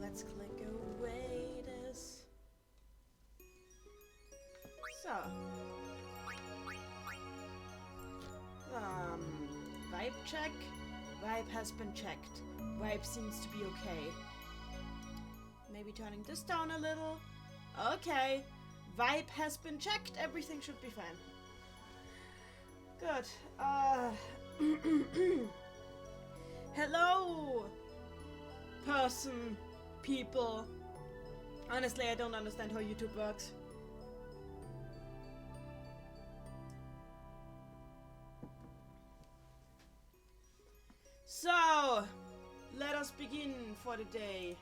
let's click away this. So. Vibe check. Vibe has been checked. Vibe seems to be okay. Maybe turning this down a little. Okay. Vibe has been checked. Everything should be fine. Good. Hello, person, people. Honestly, I don't understand how YouTube works. So, let us begin for the day.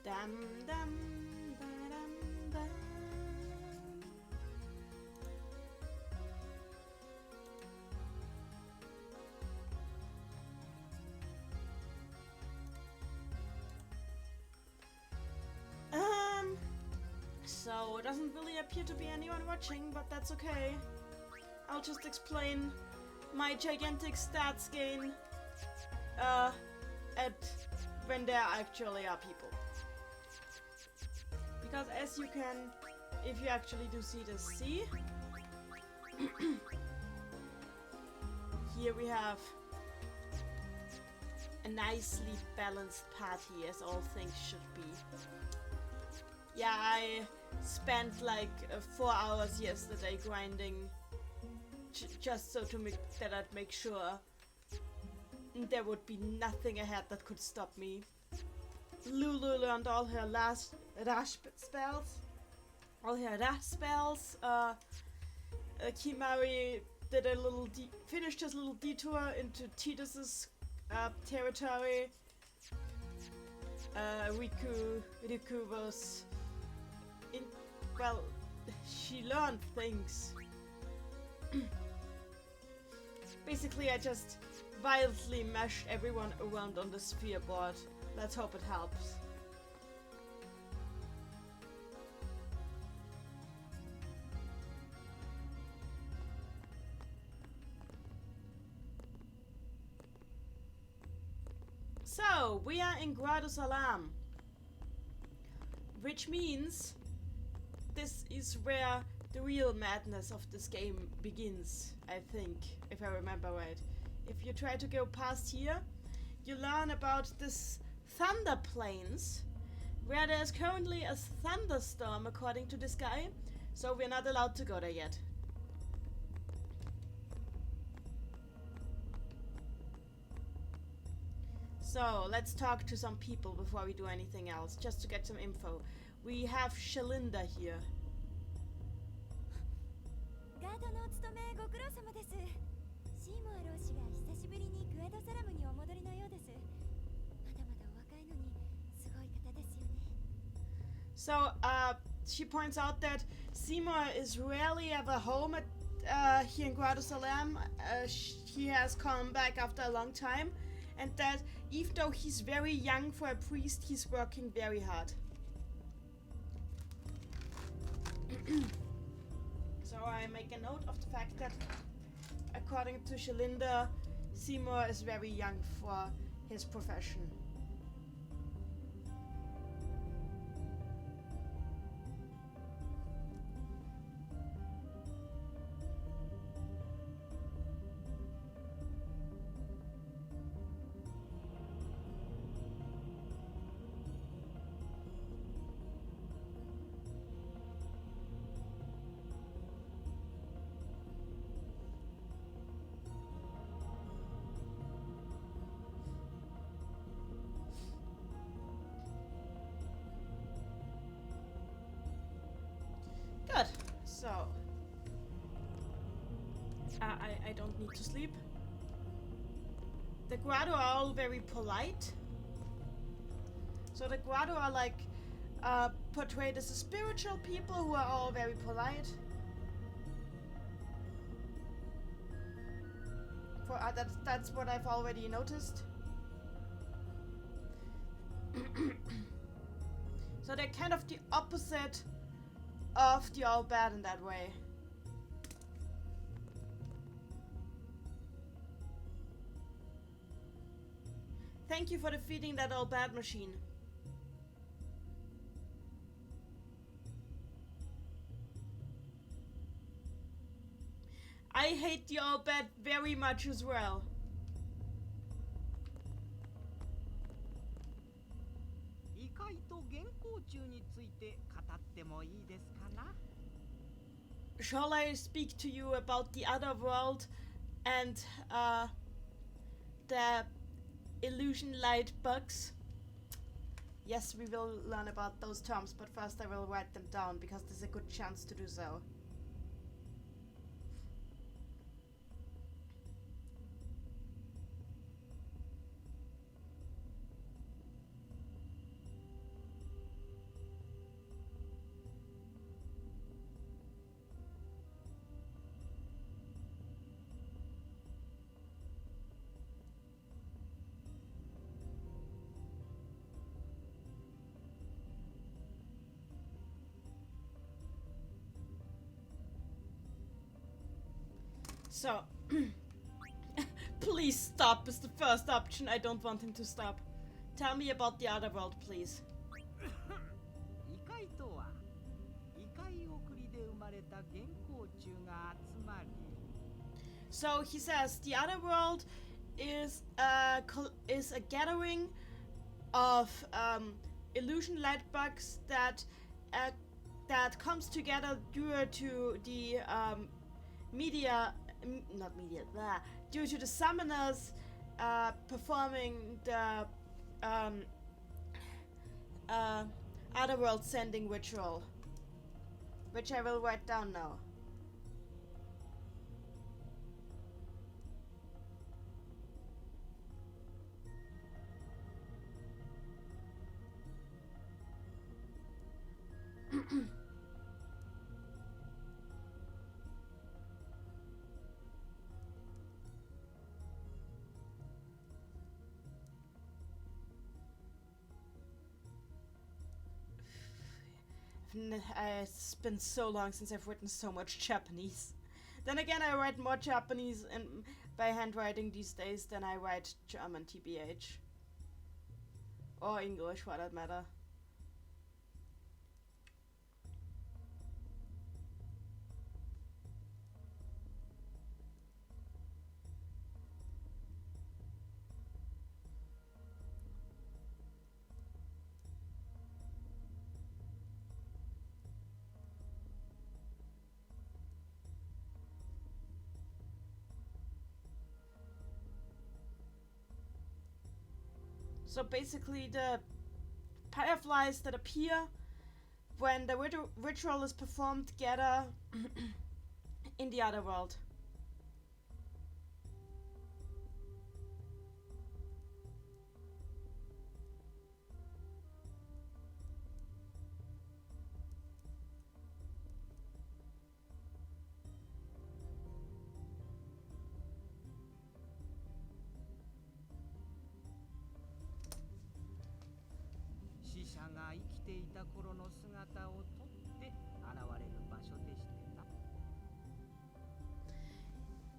Dum dum ba-dum bum. So it doesn't really appear to be anyone watching, but that's okay. I'll just explain my gigantic stats gain at when there actually are people. Because as you can, if you actually do see this, see? Here we have a nicely balanced party, as all things should be. Yeah, I spent like 4 hours yesterday grinding just so to make that I'd make sure there would be nothing ahead that could stop me. Lulu learned all her last rush spells. Kimari did a little finished his little detour into Tidus's territory. Riku was in, well, she learned things. Basically, I just wildly mashed everyone around on the sphere board. Let's hope it helps. So, we are in Gradu Salam, which means this is where the real madness of this game begins, I think, if I remember right. If you try to go past here, you learn about this thunder plains, where there's currently a thunderstorm according to this guy, so we're not allowed to go there yet. So let's talk to some people before we do anything else, just to get some info. We have Shalinda here. So, she points out that Seymour is rarely ever home at, here in Gradu Salam. He has come back after a long time, and that even though he's very young for a priest, he's working very hard. So I make a note of the fact that, according to Shalinda, Seymour is very young for his profession. I don't need to sleep. The Grado are all very polite. So the Grado are like portrayed as the spiritual people who are all very polite. That's what I've already noticed. So they're kind of the opposite of the all bad in that way. Thank you for defeating that all bad machine. I hate the all bad very much as well. Shall I speak to you about the other world and the illusion light bugs? Yes, we will learn about those terms, but first I will write them down because there's a good chance to do so. So, please stop is the first option. I don't want him to stop. Tell me about the other world, please. So he says the other world is a gathering of illusion light bugs that comes together due to the due to the summoners performing the otherworld sending ritual, which I will write down now. It's been so long since I've written so much Japanese. Then again, I write more Japanese by handwriting these days than I write German, TBH. Or English, for that matter. So basically the fireflies that appear when the ritual is performed gather in the other world.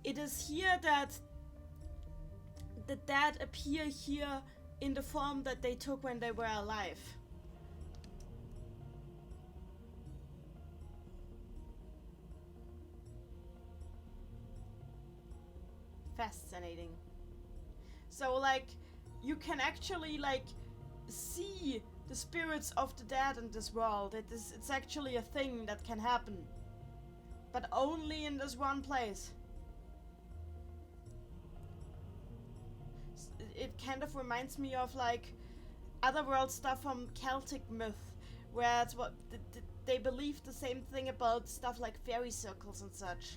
It is here that the dead appear here in the form that they took when they were alive. Fascinating. So like you can actually like see the spirits of the dead in this world. It's actually a thing that can happen, but only in this one place. It kind of reminds me of like otherworld stuff from Celtic myth, where it's what they believe the same thing about stuff like fairy circles and such.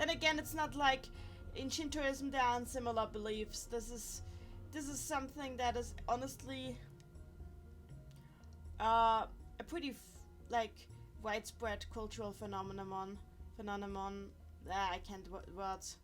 Then again, it's not like in Shintoism there aren't similar beliefs. This is something that is honestly a pretty like widespread cultural phenomenon. I can't words.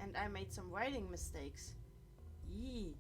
And I made some writing mistakes. Yee.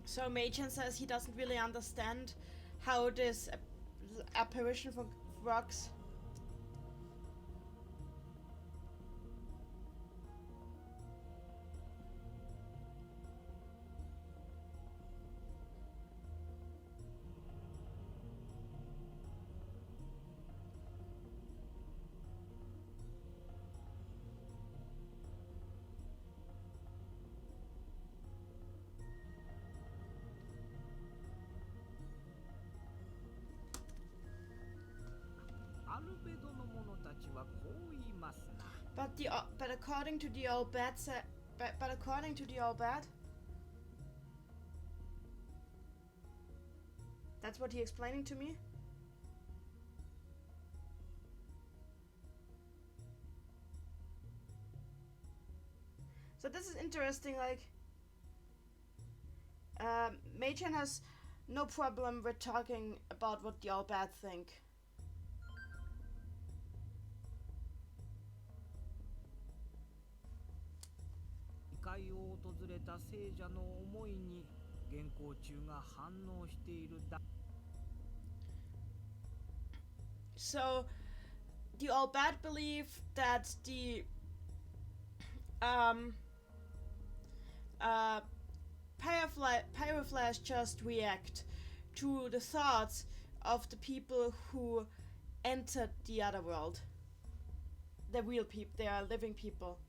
So Machen says he doesn't really understand how this apparition works. But according to the old bat, but according to the old bat, that's what he explaining to me. So this is interesting. Like, Machen has no problem with talking about what the old bat think. So the old bat believe that the pyroflash just react to the thoughts of the people who entered the other world. They're real people, they are living people.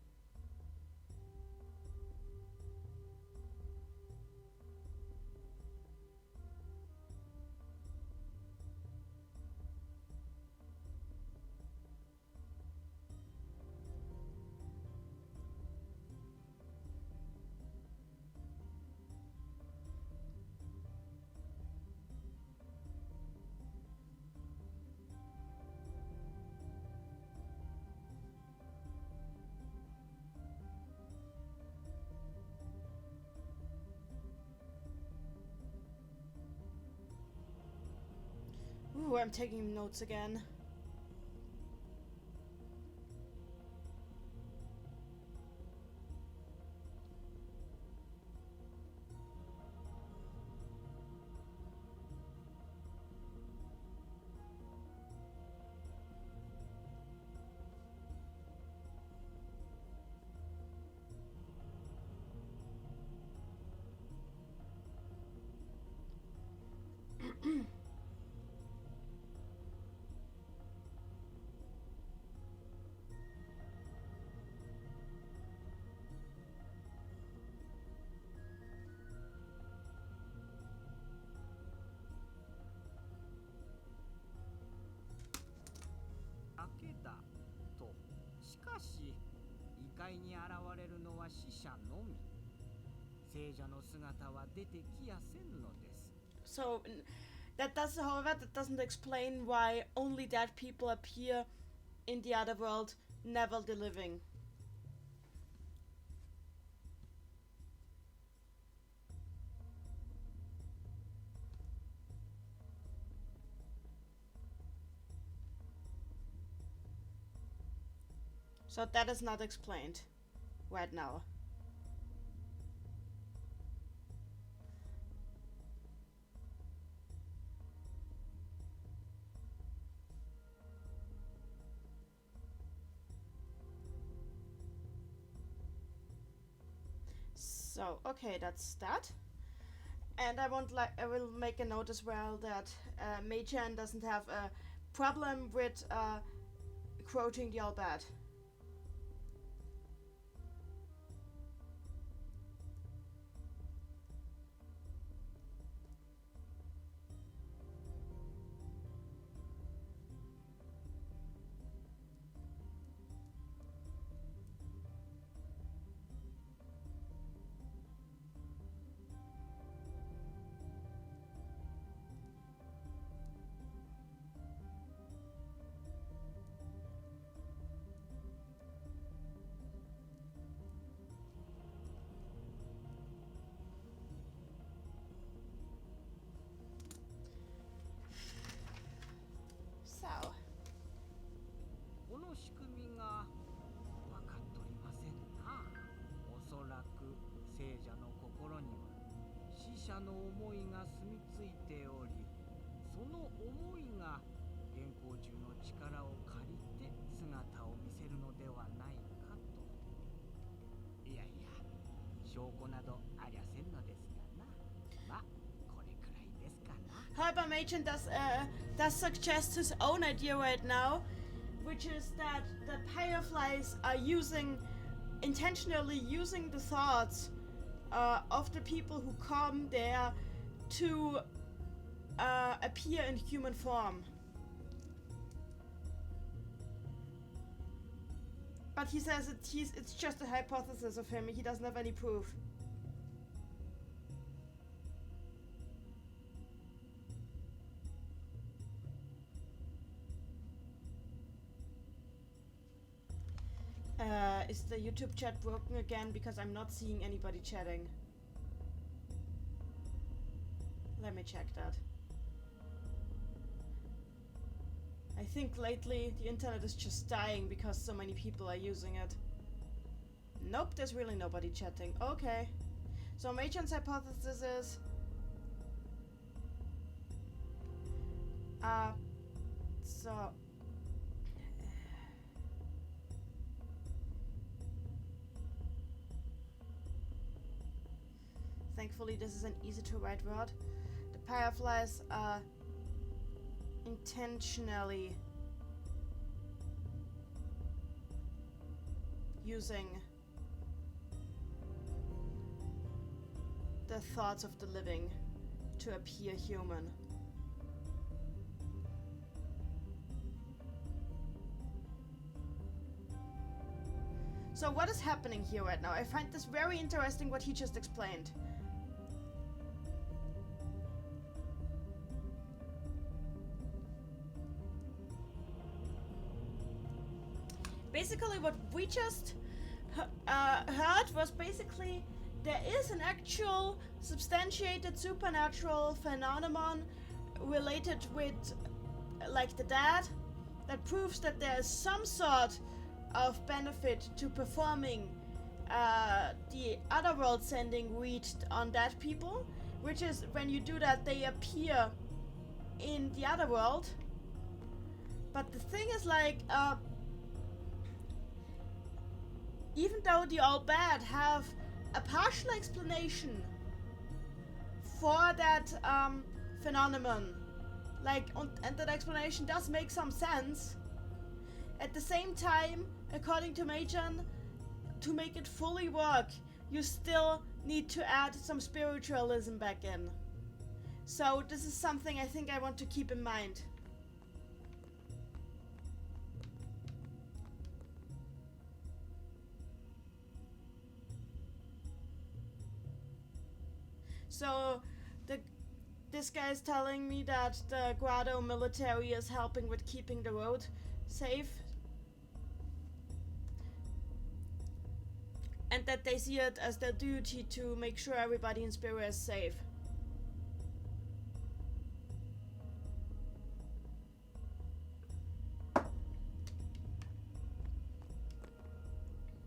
Ooh, I'm taking notes again. 死者のみ。聖者の姿は出てきやせんのです。 So that does, however, that doesn't explain why only dead people appear in the other world, never the living. So that is not explained right now. So, okay, that's that. And I will make a note as well that Mei-chan doesn't have a problem with quoting the all bad. So, この仕組みが分かっておりませんな。おそらく聖者の心には死者の思いが住み着いており、その思いが円光中の力を借りて姿を見せるのではないかと。いやいや、証拠などありゃせんのですがな。まあこれくらいですかな。however, Mei-chan does suggest his own idea right now, which is that the fireflies are intentionally using the thoughts of the people who come there to appear in human form. But he says it's just a hypothesis of him. He doesn't have any proof. Is the YouTube chat broken again? Because I'm not seeing anybody chatting. Let me check that. I think lately the internet is just dying because so many people are using it. Nope, there's really nobody chatting. Okay. So Mei-chan's hypothesis is... so... Thankfully, this is an easy to write word. The fireflies are intentionally using the thoughts of the living to appear human. So what is happening here right now? I find this very interesting what he just explained. Basically what we just heard was basically there is an actual substantiated supernatural phenomenon related with like the dead that proves that there is some sort of benefit to performing the otherworld sending reached on dead people, which is when you do that they appear in the other world. But the thing is like even though the all bad have a partial explanation for that phenomenon, like and that explanation does make some sense, at the same time, according to Mei-chan, to make it fully work, you still need to add some spiritualism back in. So this is something I think I want to keep in mind. So this guy is telling me that the Grotto military is helping with keeping the road safe. And that they see it as their duty to make sure everybody in Spira is safe.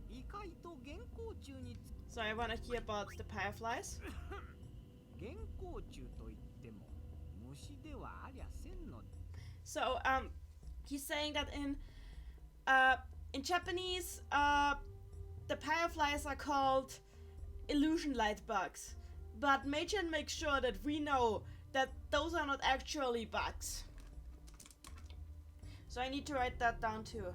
意外と原稿中に So I want to hear about the fireflies. 原稿中といっても虫ではありゃせんの。 So he's saying that in Japanese the fireflies are called illusion light bugs, but Machen makes sure that we know that those are not actually bugs. So I need to write that down too.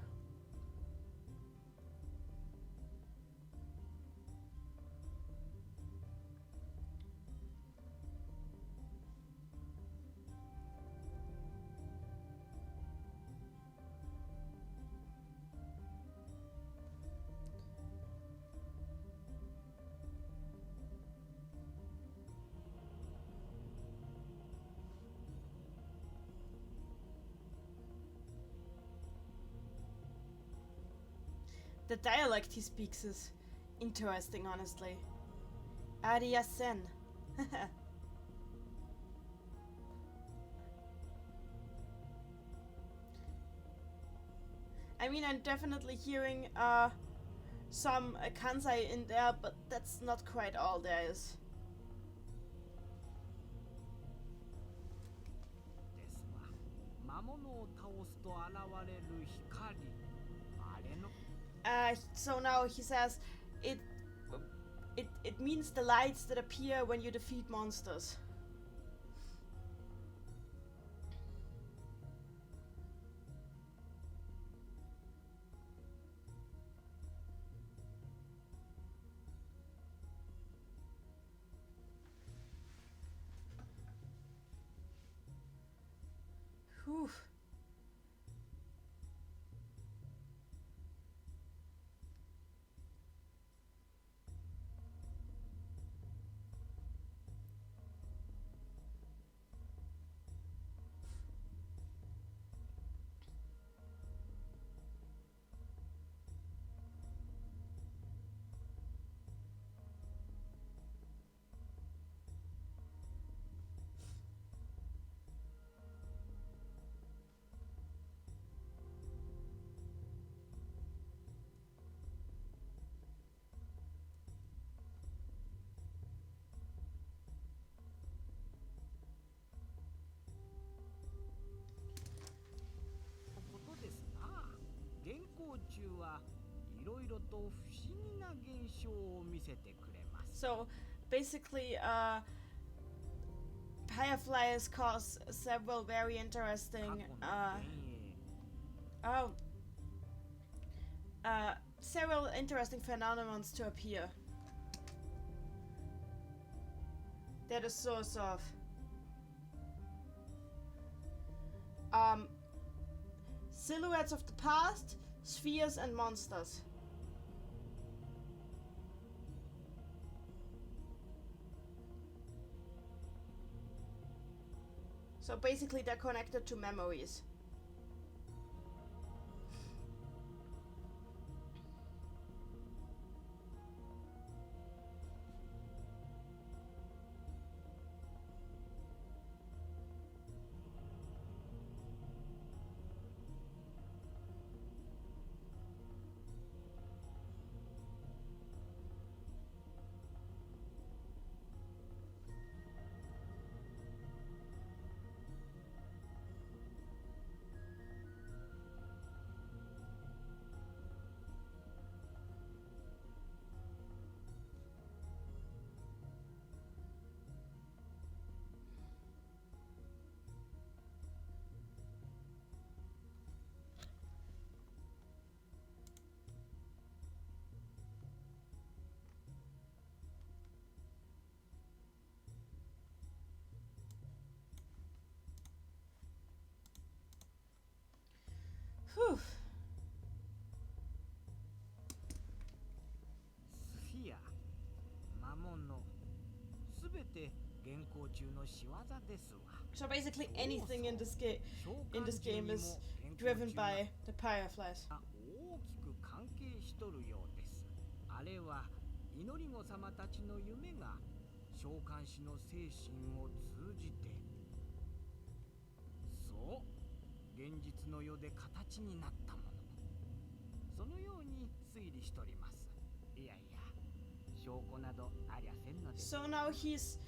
The dialect he speaks is interesting, honestly. Ariasen. I mean, I'm definitely hearing some Kansai in there, but that's not quite all there is. ですわ。魔物を倒すと現れる光。あれの So now he says it means the lights that appear when you defeat monsters. Whew. So basically, fireflies cause several very interesting several interesting phenomena to appear. They're the source of silhouettes of the past, spheres, and monsters. So basically they're connected to memories. Whew. スフィア、魔物、すべてて現行中の仕業ですわ。 So basically anything in this game is driven by the Fireflies. 大きく関係しとるようです。あれは祈り子様たちの夢が召喚師の精神を通じて、そう現実の世で形になったもの、そのように推理しとります。いやいや、証拠などありゃせんのです。 So now he's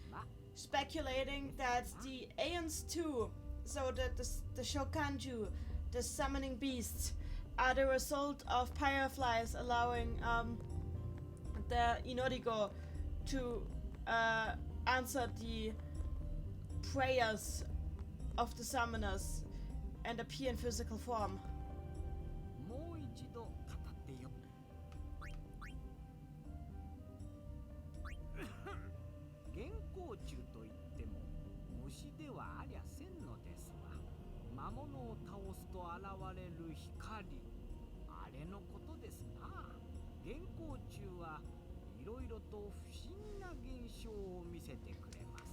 speculating that the Aeons too, so that the Shokanju, the summoning beasts, are the result of Fireflies allowing the Inorigo to answer the prayers of the summoners and appear in physical form. もう一度語ってよ。現行中といっても虫ではありゃせんのですわ。魔物を倒すと現れる光、あれのことですな。現行中はいろいろと不思議な現象を見せてくれます。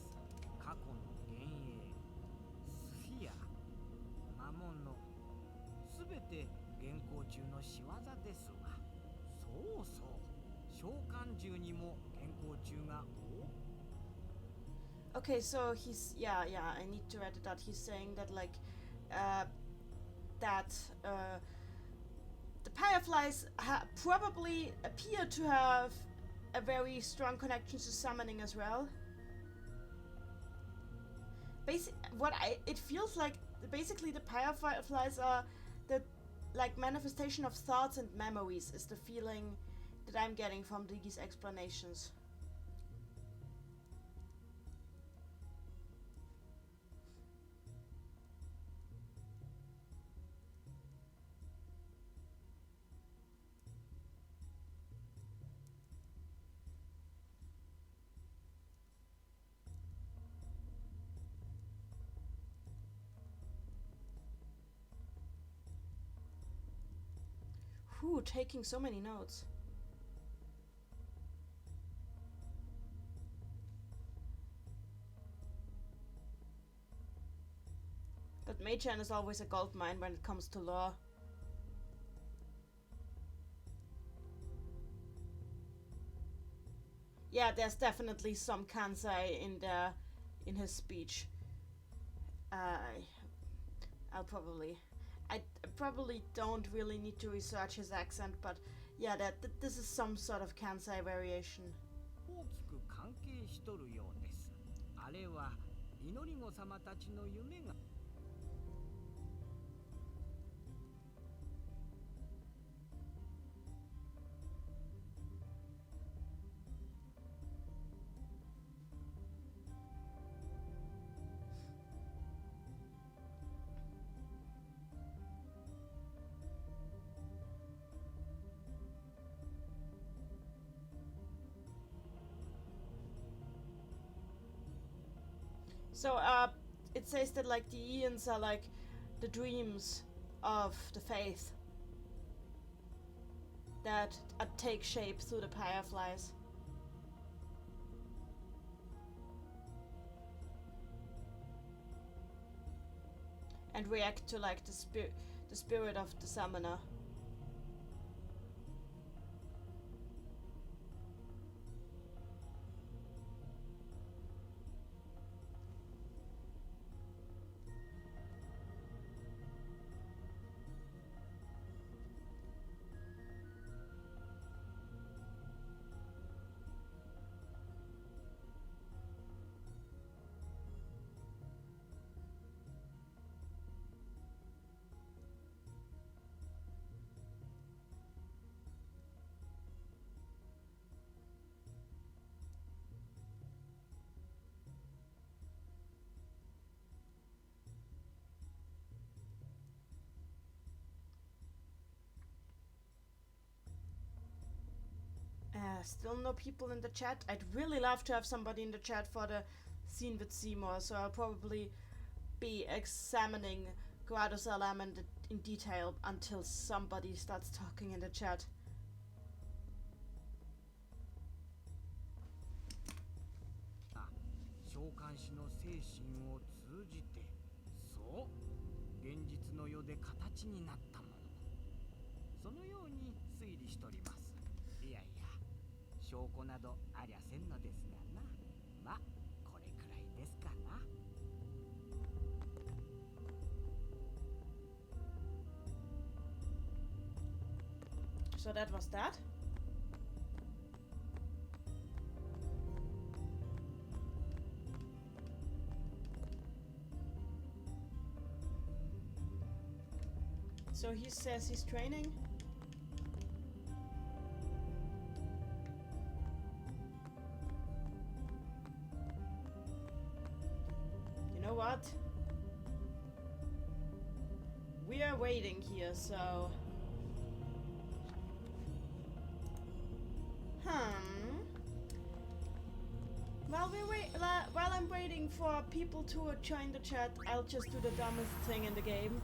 過去の幻影、スフィア、魔物、すべて現行中の仕業ですわ。そうそう、召喚獣にも現行中が Okay, so he's I need to edit that. He's saying that like the Fireflies probably appear to have a very strong connection to summoning as well. It feels like basically the Fireflies are the like manifestation of thoughts and memories is the feeling that I'm getting from these explanations. Whew, taking so many notes. But Mei-chan is always a goldmine when it comes to lore. Yeah, there's definitely some Kansai in his speech. I probably don't really need to research his accent, but yeah, this is some sort of Kansai variation. 大きく関係しとるようです。あれは祈り子様たちの夢が So it says that like the Aeons are like the dreams of the faith that take shape through the Fireflies. And react to like the spirit of the summoner. Still no people in the chat. I'd really love to have somebody in the chat for the scene with Seymour, so I'll probably be examining Grados Alam in detail until somebody starts talking in the chat. 監視の精神を通じて、そう現実の世で形になったもの、そのように推理しております。いやいや、証拠などありゃせんのですがな。まあこれくらいですかな。So that was that? So he says he's training? You know what? We are waiting here, so... While I'm waiting for people to join the chat, I'll just do the dumbest thing in the game.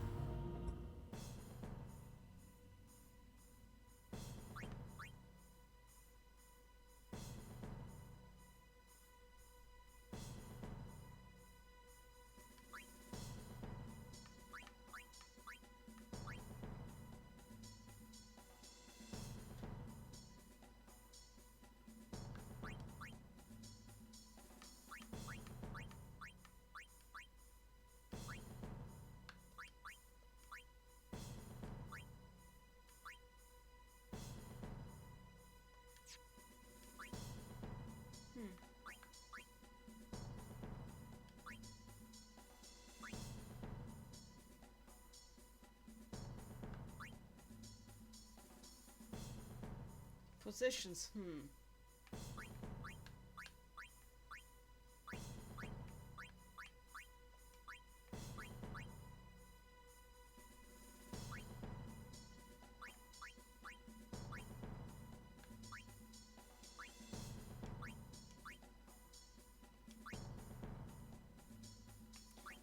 Positions,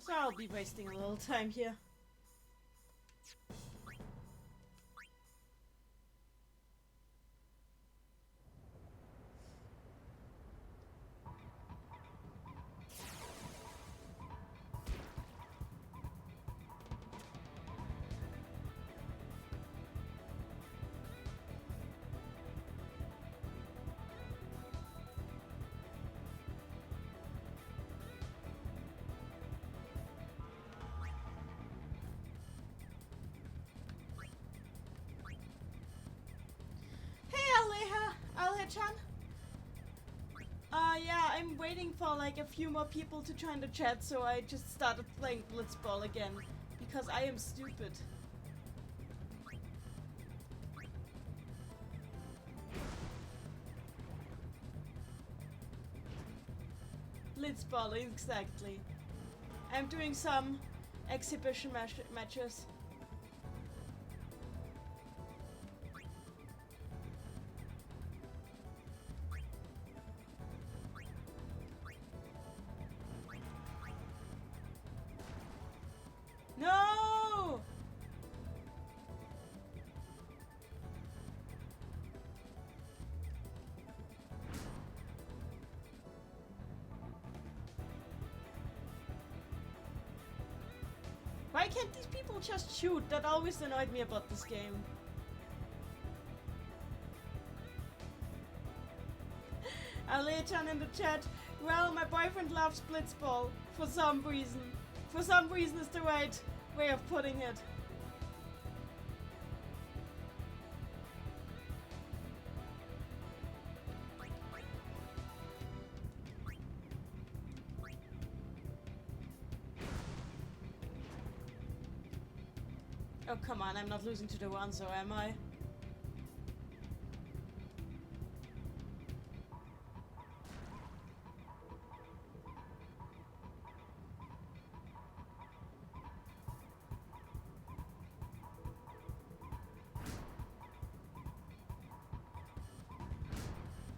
So I'll be wasting a little time here. Chan? Yeah, I'm waiting for like a few more people to join the chat, so I just started playing Blitzball again, because I am stupid. Blitzball, exactly. I'm doing some exhibition matches. No! Why can't these people just shoot? That always annoyed me about this game. Alea-chan in the chat. Well, my boyfriend loves Blitzball for some reason. For some reason is the right way of putting it. Oh, come on, I'm not losing to the one, so am I?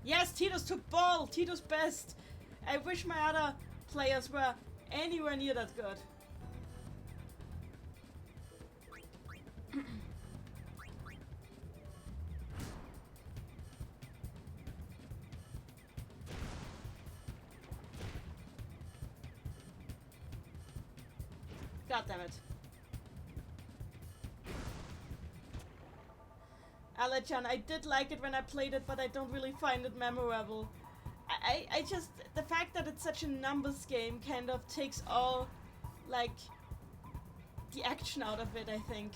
Yes, Tito's took ball! Tito's best! I wish my other players were anywhere near that good. God damn it. Alechan, I did like it when I played it, but I don't really find it memorable. I just, the fact that it's such a numbers game kind of takes all, like, the action out of it, I think.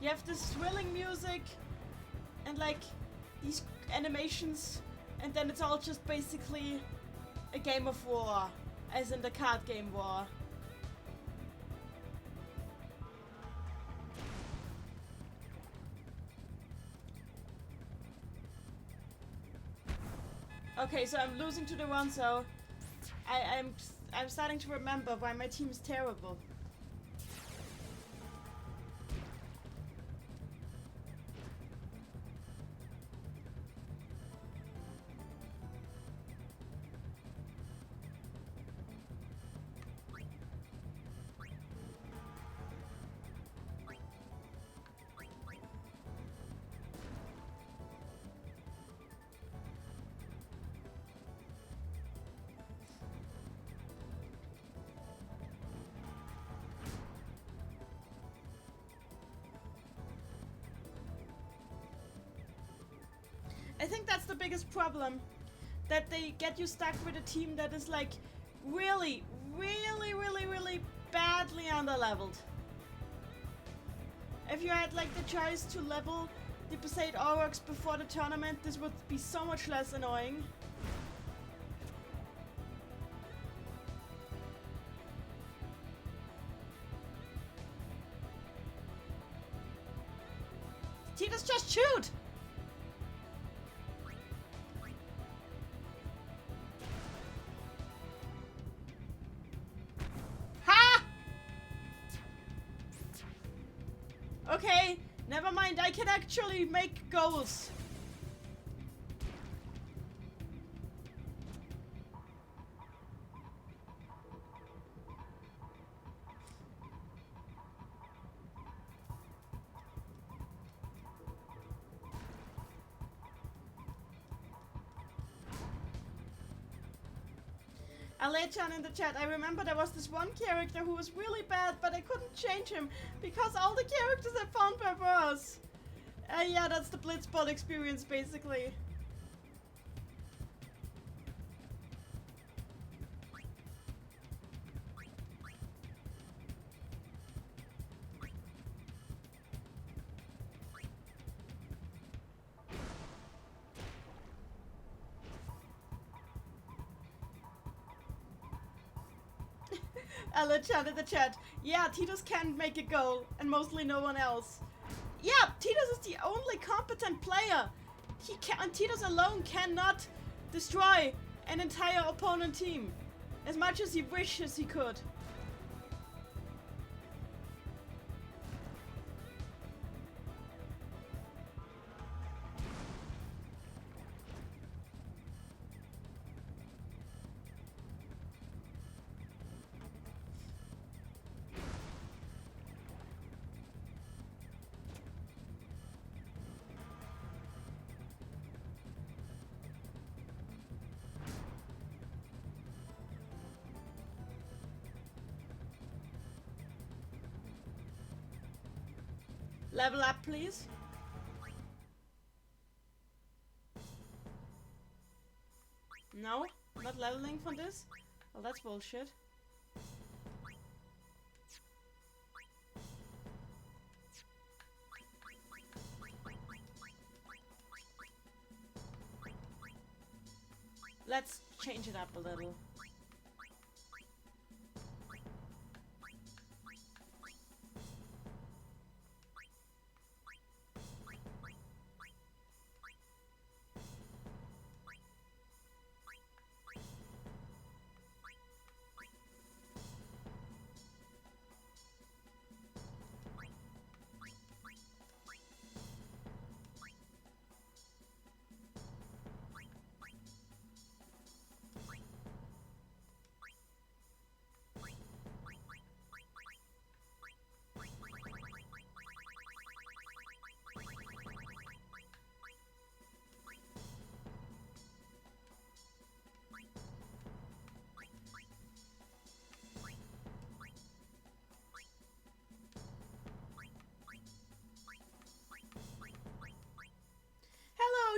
You have this thrilling music, and like, these animations, and then it's all just basically a game of war, as in the card game War. Okay, so I'm losing to the one, so I'm starting to remember why my team is terrible. I think that's the biggest problem, that they get you stuck with a team that is like really badly underleveled. If you had like the choice to level the Besaid Aurochs before the tournament, this would be so much less annoying. Titus, just shoot! Okay, never mind, I can actually make goals. Alechan in the chat, I remember there was this one character who was really bad, but I couldn't change him because all the characters I found were worse. Yeah, that's the Blitzball experience, basically. Alechan in the chat, yeah, Titus can make a goal, and mostly no one else. Yeah, Titus is the only competent player. Titus alone cannot destroy an entire opponent team, as much as he wishes he could. Level up, please. No? Not leveling for this? Well, that's bullshit. Let's change it up a little.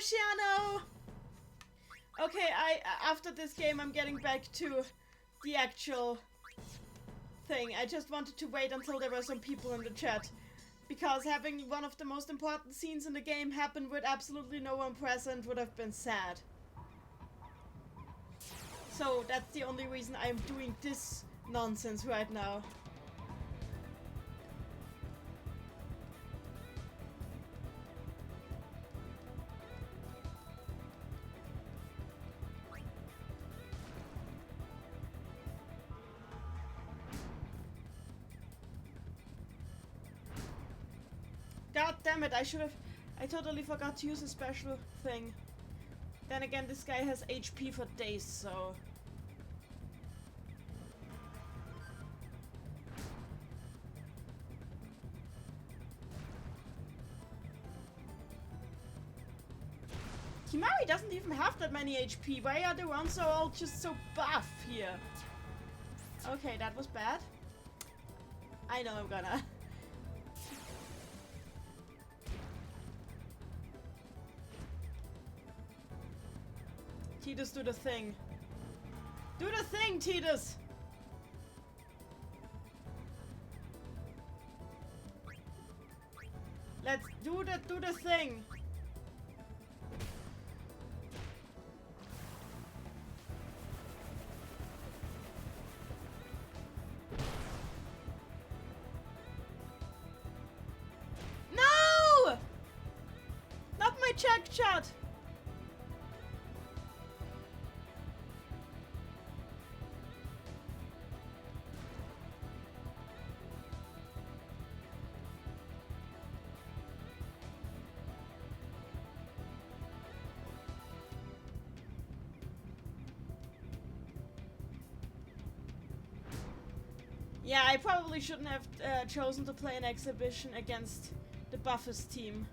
Oceano! Okay, after this game I'm getting back to the actual thing. I just wanted to wait until there were some people in the chat, because having one of the most important scenes in the game happen with absolutely no one present would have been sad. So that's the only reason I'm doing this nonsense right now. God damn it, I totally forgot to use a special thing. Then again, this guy has HP for days, so... Kimari doesn't even have that many HP. Why are the ones all just so buff here? Okay, that was bad. I know I'm gonna. Tidus, do the thing. Do the thing, Tidus! Let's do the thing. No! Not my check shot. Yeah, I probably shouldn't have chosen to play an exhibition against the buffest team.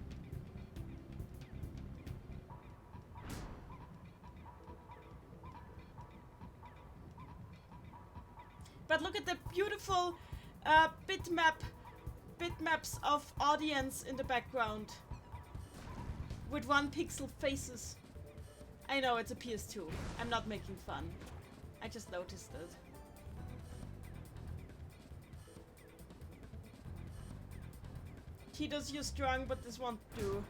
But look at the beautiful bitmaps of audience in the background with 1 pixel faces. I know it's a PS2. I'm not making fun. I just noticed it. Tidus, you're strong, but this won't do.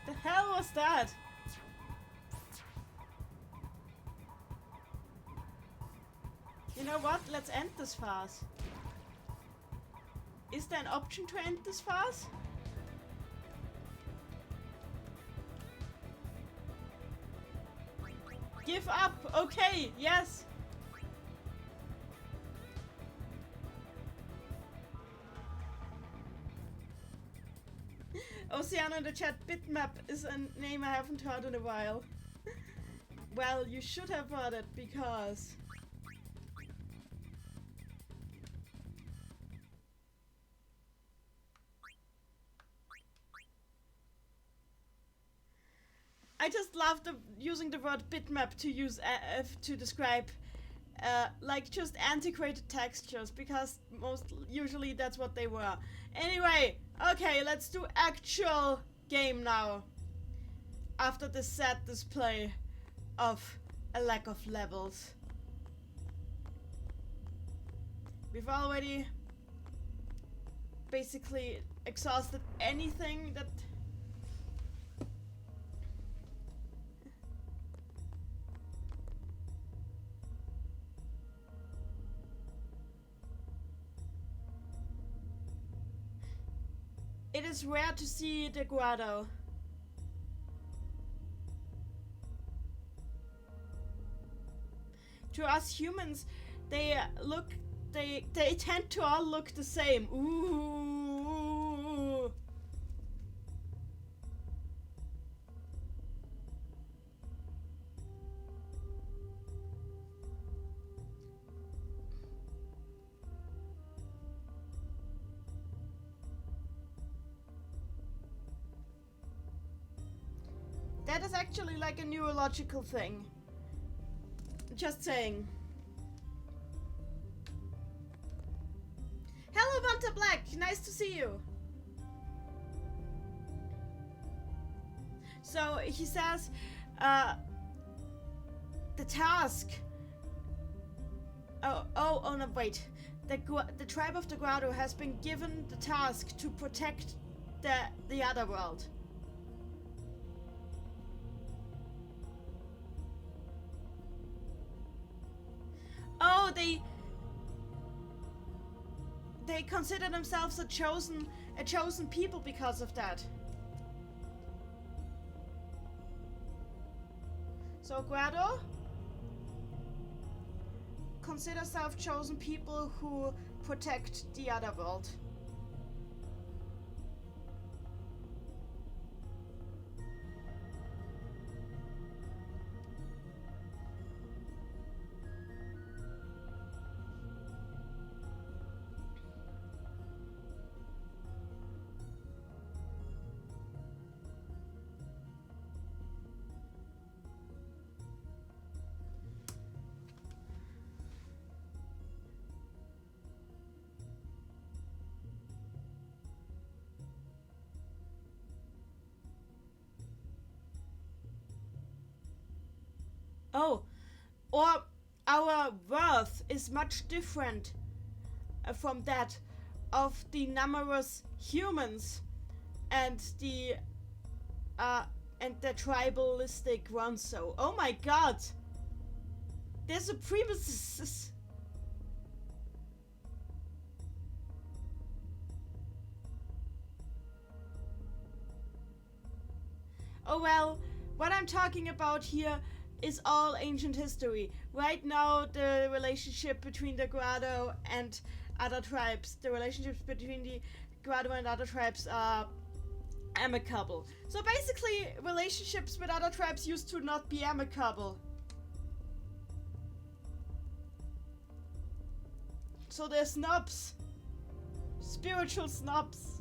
The hell was that? You know what? Let's end this phase. Is there an option to end this phase? Give up! Okay, yes! Oceano in the chat, bitmap is a name I haven't heard in a while. Well, you should have heard it, because... I just love using the word bitmap to use to describe like just antiquated textures, because usually that's what they were. Anyway, okay, let's do actual game now. After this sad display of a lack of levels. We've already basically exhausted anything that... It is rare to see the Guado. To us humans, they tend to all look the same. Ooh. That is actually like a neurological thing. Just saying. Hello, Vanta Black. Nice to see you. So he says, the task. Oh no, wait. The tribe of the Grado has been given the task to protect the other world. Oh, they consider themselves a chosen people because of that. So Grado consider self-chosen people who protect the other world. Oh, or our worth is much different from that of the numerous humans and the tribalistic ones. So, oh my God, they're supremacists. Oh well, what I'm talking about here is all ancient history. Right now, the relationship between the Grado and other tribes, the relationships between the Grado and other tribes are amicable. So basically, relationships with other tribes used to not be amicable. So they're snobs. Spiritual snobs.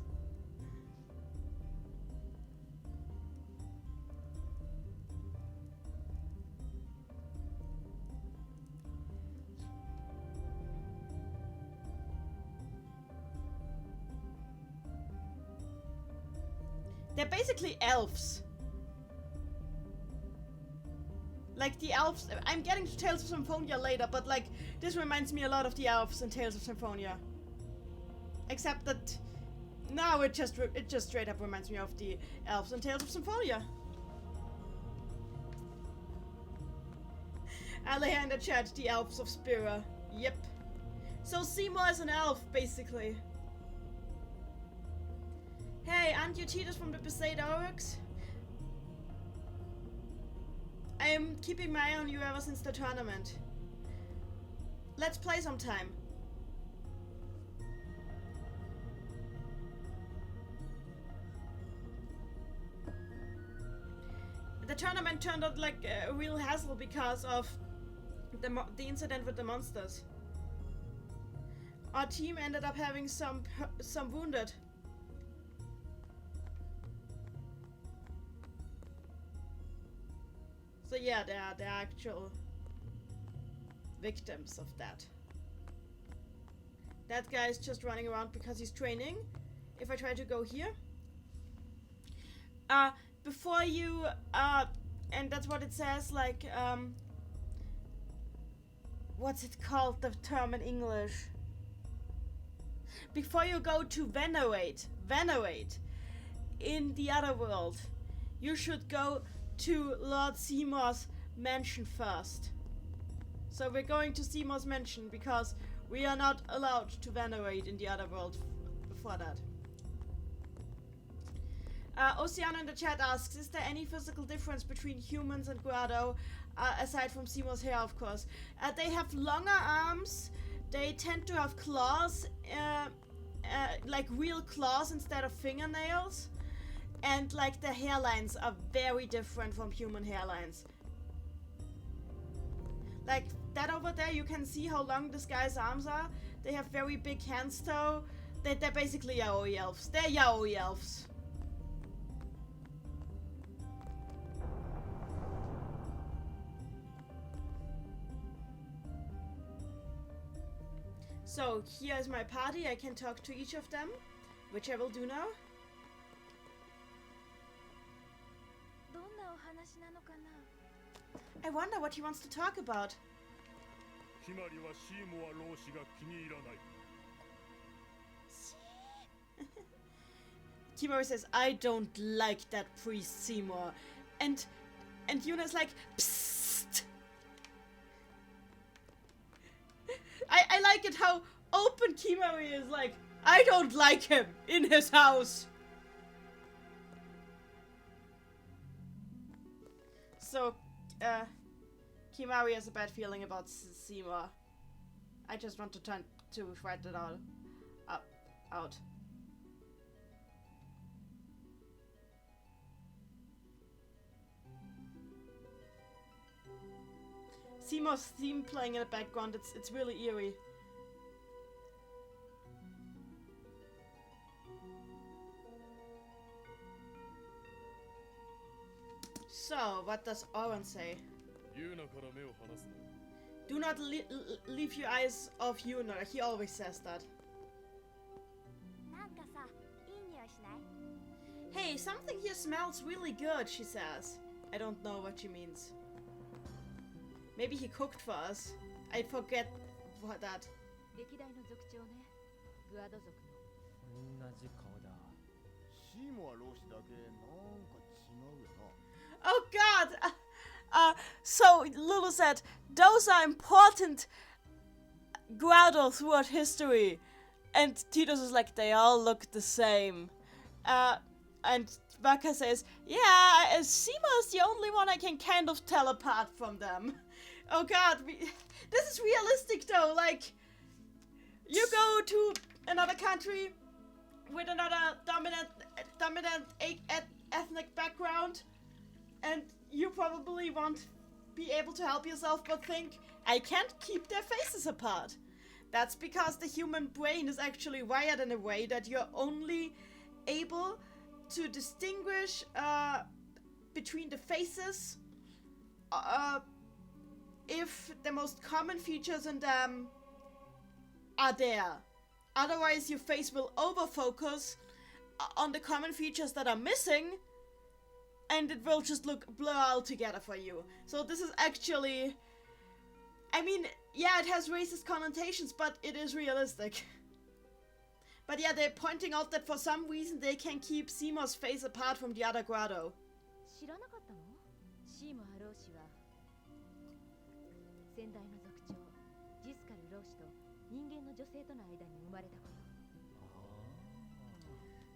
They're basically elves. Like the elves. I'm getting to Tales of Symphonia later, but like this reminds me a lot of the elves in Tales of Symphonia. Except that now it just straight up reminds me of the elves in Tales of Symphonia. Alea in the chat, the elves of Spira. Yep. So Seymour is an elf, basically. Hey, aren't you cheaters from the Besaid Oryx? I am keeping my eye on you ever since the tournament. Let's play sometime. The tournament turned out like a real hassle because of the incident with the monsters. Our team ended up having some wounded. So yeah, they are the actual victims of that. That guy is just running around because he's training. If I try to go here. Before you, and that's what it says, like, what's it called, the term in English? Before you go to venerate in the other world, you should go to Lord Seymour's mansion first. So we're going to Seymour's mansion because we are not allowed to venerate in the other world before that. Oceano in the chat asks, is there any physical difference between humans and Grado, aside from Seymour's hair, of course? They have longer arms, they tend to have claws, like real claws instead of fingernails. And like the hairlines are very different from human hairlines. Like that over there, you can see how long this guy's arms are. They have very big hands though. They're basically yaoi elves. They're yaoi elves. So here is my party. I can talk to each of them, which I will do now. I wonder what he wants to talk about. Kimari says, I don't like that priest Seymour. And Yuna's like, psst. I like it how open Kimari is, like, I don't like him in his house. So, Kimari has a bad feeling about Seymour. I just want to write it all out. Seymour's theme playing in the background, it's really eerie. So, what does Oren say? Do not leave your eyes off Yuna. He always says that. Hey, something here smells really good, she says. I don't know what she means. Maybe he cooked for us. I forget what that. Oh god! So Lulu said, those are important Guado throughout history. And Titus is like, they all look the same. And Baka says, yeah, Seymour's the only one I can kind of tell apart from them. Oh god, this is realistic though, like, you go to another country with another dominant ethnic background, and you probably won't be able to help yourself but think, I can't keep their faces apart. That's because the human brain is actually wired in a way that you're only able to distinguish between the faces if the most common features in them are there. Otherwise, your face will overfocus on the common features that are missing, and it will just look blur altogether for you. So this is actually, I mean, yeah, it has racist connotations, but it is realistic. But yeah, they're pointing out that for some reason they can keep Seymour's face apart from the other Guado.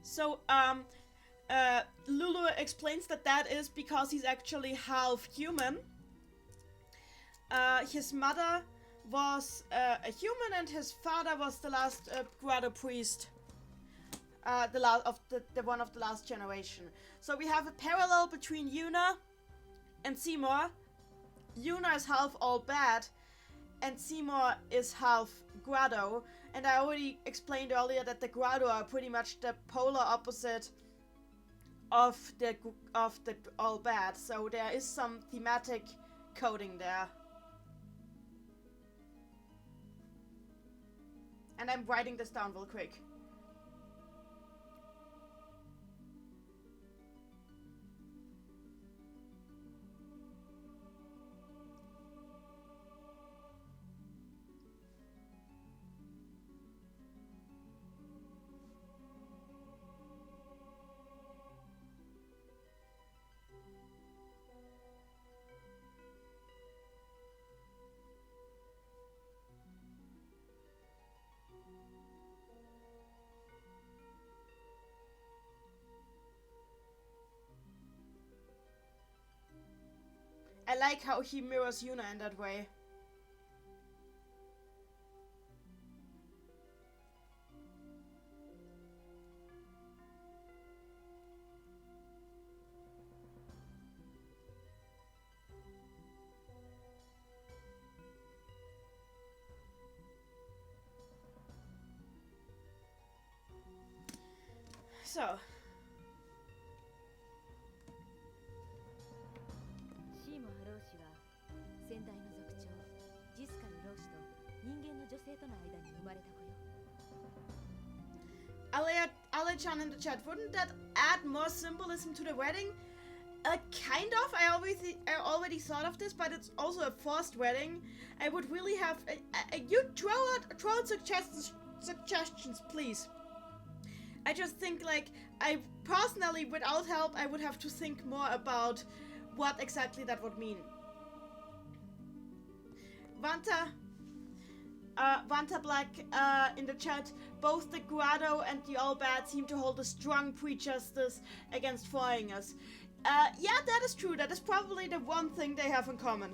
So, Lulu explains that is because he's actually half human. His mother was a human and his father was the last Guado priest. The one of the last generation. So we have a parallel between Yuna and Seymour. Yuna is half all bad, and Seymour is half Guado. And I already explained earlier that the Guado are pretty much the polar opposite of the all bad. So there is some thematic coding there. And I'm writing this down real quick. I like how he mirrors Yuna in that way. So. 性との間に生まれた子よ。Alechan in the chat, wouldn't that add more symbolism to the wedding? Kind of. I already thought of this, but it's also a forced wedding. I would really have you throw out suggestions, please. I just think, like, I personally, without help, I would have to think more about what exactly that would mean. Vanta Black in the chat, both the Grado and the All Bad seem to hold a strong prejudice against foreigners. Yeah, that is true. That is probably the one thing they have in common.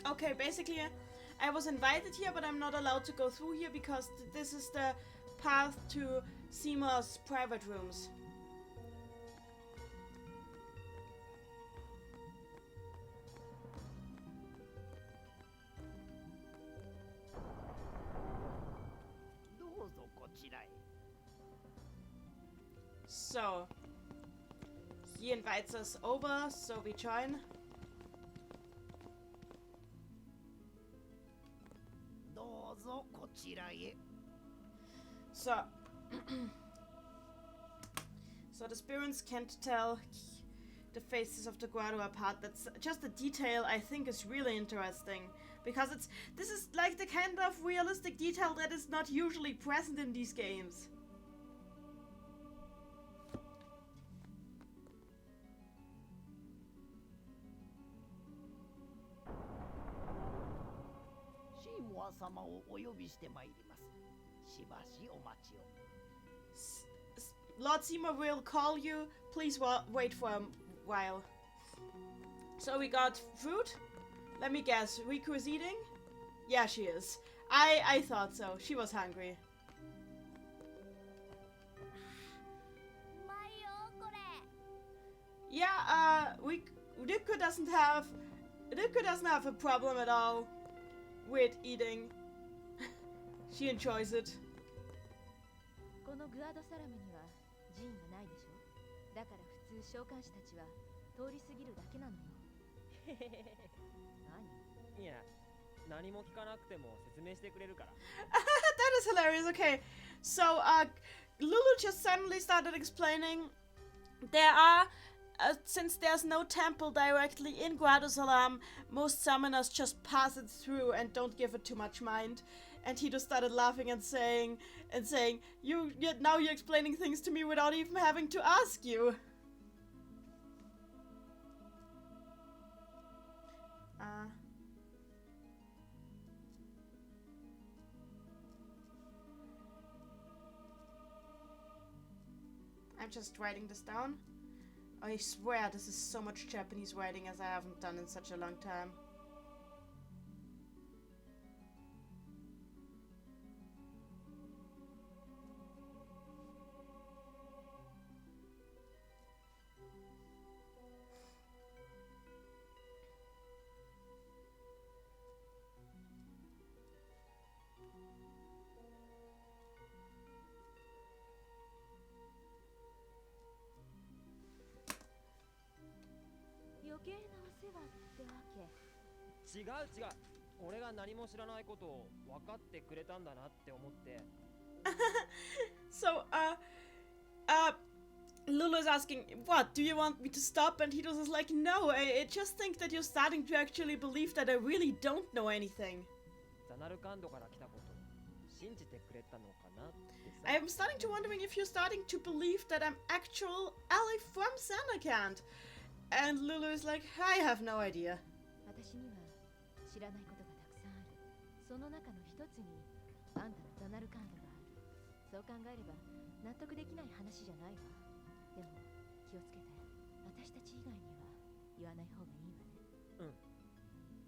Okay, basically, I was invited here, but I'm not allowed to go through here because this is the path to Seymour's private rooms. So, he invites us over, so we join. So, so the spirits can't tell the faces of the Grado apart. That's just a detail I think is really interesting, because this is like the kind of realistic detail that is not usually present in these games. Lord Seymour will call you. Please wait for a while. So we got fruit. Let me guess. Riku is eating? Yeah, she is. I thought so. She was hungry. Yeah, Riku doesn't have a problem at all with eating. She enjoys it. このグアドサラムには寺院がないでしょ。だから普通召喚師たちは通り過ぎるだけなのよ。何？いや、何も聞かなくても説明してくれるから。That is hilarious. Okay, so Lulu just suddenly started explaining. There are, since there's no temple directly in Guadosalam, most summoners just pass it through and don't give it too much mind. And he just started laughing and saying, now you're explaining things to me without even having to ask you. I'm just writing this down. I swear this is so much Japanese writing as I haven't done in such a long time. So, Lulu is asking, what, do you want me to stop? And he was like, no, I just think that you're starting to actually believe that I really don't know anything. I am starting to wondering if you're starting to believe that I'm actual ally from Samarkand. And Lulu is like, I have no idea.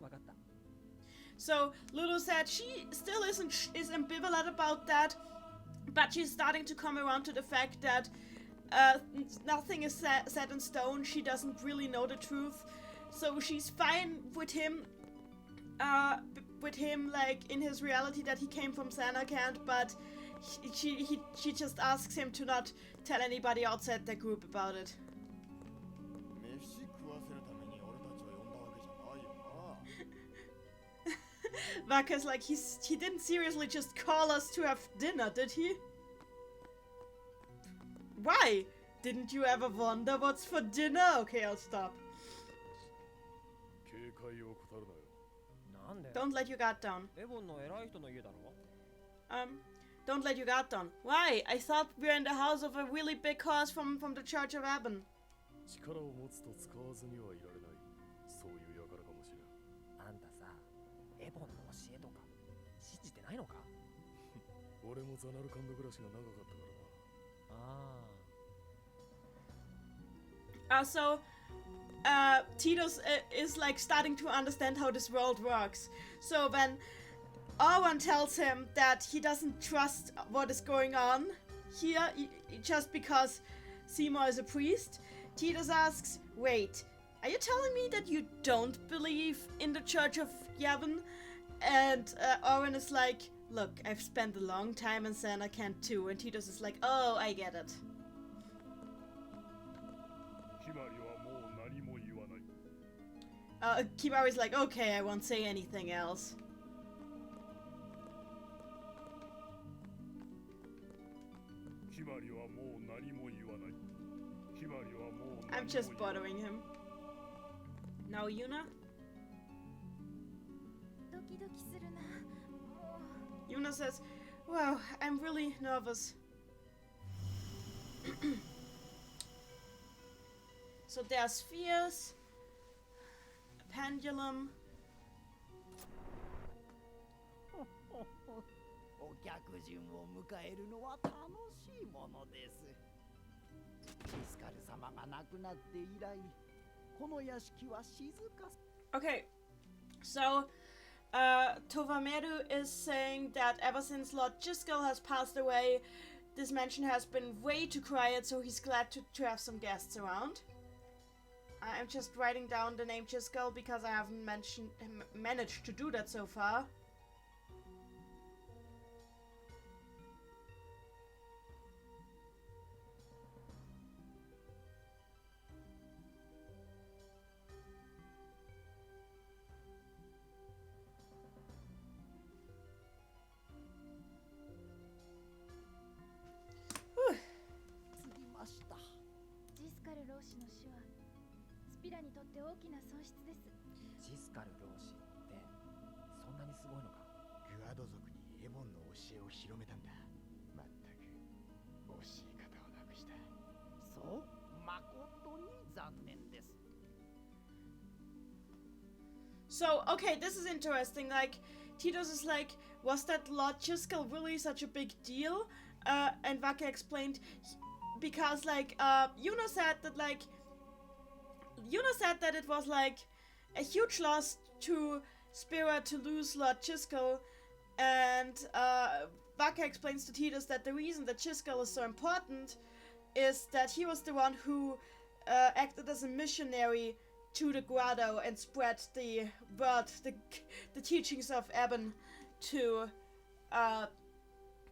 わかった。 So Lulu said she still is ambivalent about that, but she's starting to come around to the fact that nothing is set in stone. She doesn't really know the truth, so she's fine with him. Like in his reality that he came from Samarkand, but she just asks him to not tell anybody outside their group about it. Vaka's like, he didn't seriously just call us to have dinner, did he? Why? Didn't you ever wonder what's for dinner? Okay, I'll stop. Don't let your guard down. Don't let your guard down. Why? I thought we were in the house of a really big horse from the Church of Eben. 力を持つと使わずにはいられない。そういう輩かもしれん。あんたさ、エボンの教えとか信じてないのか？俺もザナルカンド暮らしが長かったからな。So, Titus is like starting to understand how this world works. So when Owen tells him that he doesn't trust what is going on here just because Seymour is a priest, Titus asks, wait, are you telling me that you don't believe in the Church of Yavin? And Owen is like, look, I've spent a long time in Samarkand too. And Titus is like, oh, I get it. Kimari's like, okay, I won't say anything else. I'm just bothering him. Now, Yuna? Yuna says, wow, I'm really nervous. So there are spheres, a pendulum. お客人を迎えるのは楽しいものです。ジスカル様が亡くなって以来、この屋敷は静か。Okay, so Tovameru is saying that ever since Lord Jiskel has passed away, this mansion has been way too quiet, so he's glad to have some guests around. I'm just writing down the name Jiskel because I haven't managed to do that so far. So, okay, this is interesting. Like, Titus is like, was that Lord Jiskel really such a big deal? And Vaka explained, because, like, Yuna said that it was, like, a huge loss to Spira to lose Lord Jiskel. And, Vaka explains to Titus that the reason that Jiskel is so important is that he was the one who, acted as a missionary to the Grotto and spread the word, the teachings of Eben to,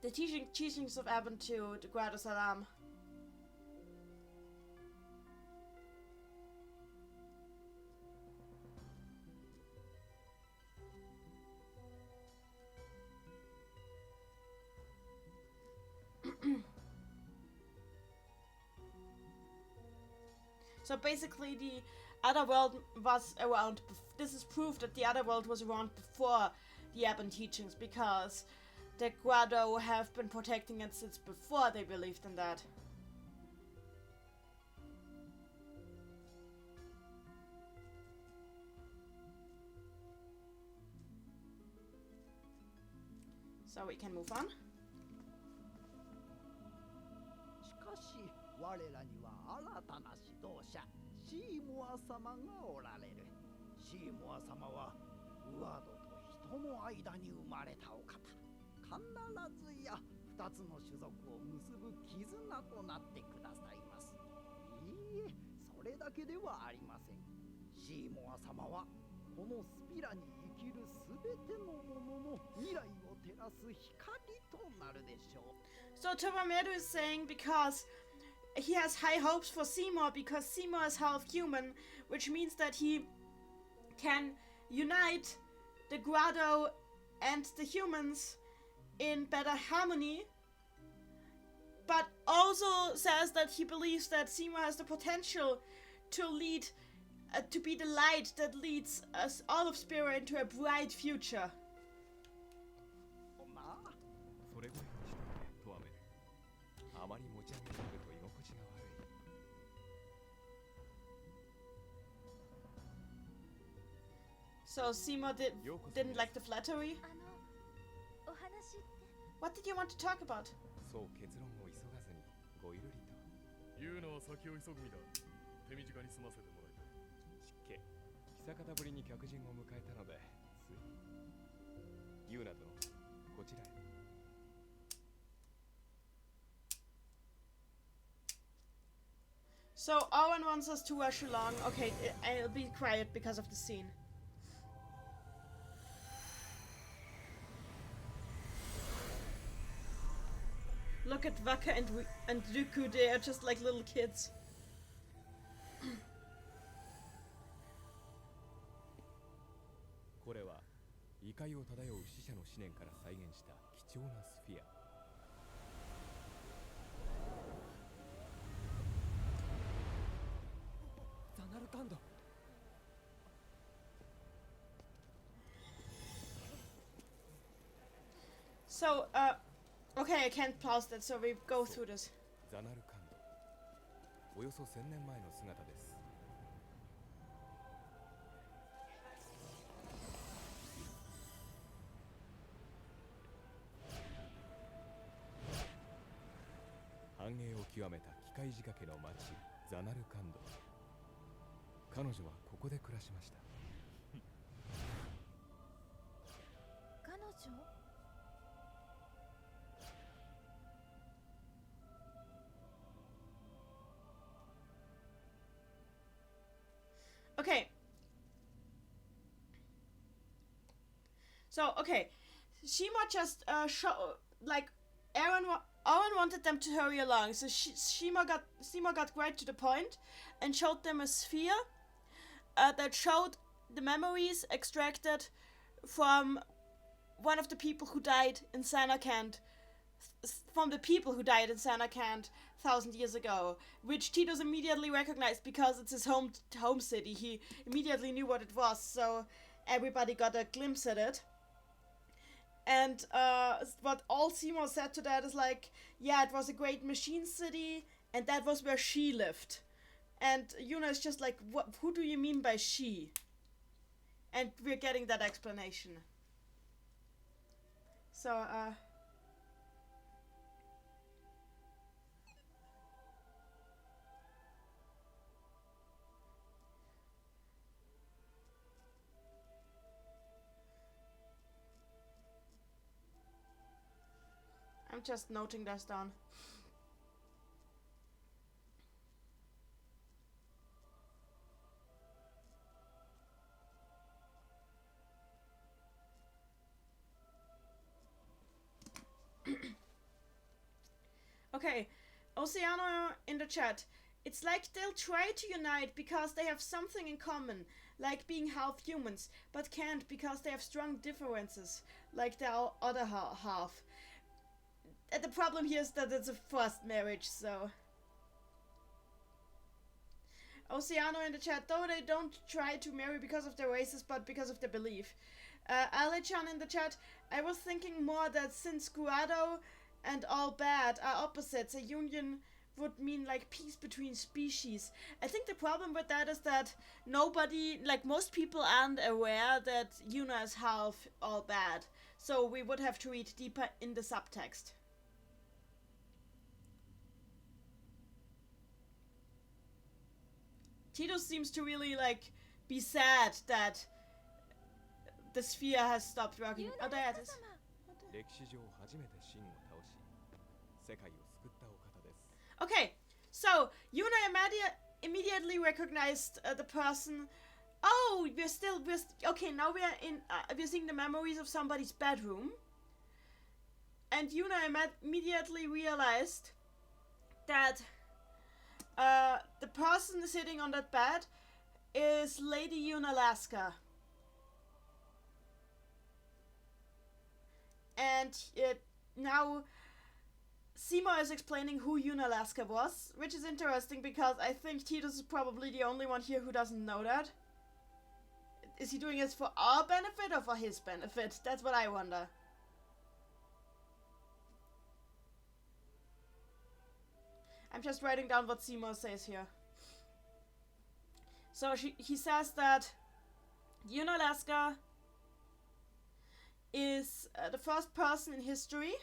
the teachings of Eben to the Grotto Salam. So basically the other world was around, this is proof that the other world was around before the Eben teachings, because the Grotto have been protecting it since before they believed in that. So we can move on. しかし我らには新たな指導者シーモア様がおられる。シーモア様はウワードと人の間に生まれたお方。必ずや二つの種族を結ぶ絆となってくださいます。いいえ、それだけではありません。シーモア様はこのスピラに生きるすべてのものの未来を照らす光となるでしょう。So Tobameru is saying because he has high hopes for Seymour because Seymour is half human, which means that he can unite the Grado and the humans in better harmony, but also says that he believes that Seymour has the potential to lead, to be the light that leads us all of Spira into a bright future. それぐらいにしといて、トアメル。あまり持ち上げられると居心地が悪い。So Seymour didn't like the flattery? お話って What did you want to talk about? そう結論を急がずにごゆるりと。言うのは先を急ぐ身だ。手短に済ませてもらいたい。失敬。久方ぶりに客人を迎えたので、つい。ユーナ殿、こちらへ。So Owen wants us to rush along. Okay, I'll be quiet because of the scene. Look at Vaka and Dooku, they are just like little kids. これは異界を漂う死者の思念から再現した貴重なスフィア。ザナルカンド。So, okay, I can't pause that, so we go through this. ザナルカンド。およそ1000年前の姿です。繁栄を極めた機械仕掛けの町ザナルカンド。彼女はここで暮らしました。彼女 Okay. So, okay. Shima just, like, Owen wanted them to hurry along, so Shima got right to the point and showed them a sphere that showed the memories extracted from one of the people who died in Samarkand, from the people who died in Samarkand 1,000 years ago, which Titus immediately recognized because it's his home city. He immediately knew what it was, so everybody got a glimpse at it. And what all Seymour said to that is like, yeah, it was a great machine city, and that was where she lived. And Yuna is just like, what? Who do you mean by she? And we're getting that explanation. So, I'm just noting this down. Okay, Oceano in the chat. It's like they'll try to unite because they have something in common, like being half humans, but can't because they have strong differences, like their other half. And the problem here is that it's a forced marriage, so... Oceano in the chat, though they don't try to marry because of their races, but because of their belief. Alechan in the chat, I was thinking more that since Guado and all bad are opposites, a union would mean like peace between species. I think the problem with that is that nobody, like most people aren't aware that Yuna is half all bad. So we would have to read deeper in the subtext. Titus seems to really like be sad that the sphere has stopped working. Oh, there it is. 歴史上初めて秦を倒し世界を救ったお方です。 Okay, so Yuna immediately recognized the person. Oh, okay. Now we're seeing the memories of somebody's bedroom, and Yuna immediately realized that the person sitting on that bed is Lady Yunalaska, and now Seymour is explaining who Yunalaska was, which is interesting because I think Titus is probably the only one here who doesn't know that. Is he doing this for our benefit or for his benefit? That's what I wonder. I'm just writing down what Seymour says here. So he says that Yunalaska is the first person in history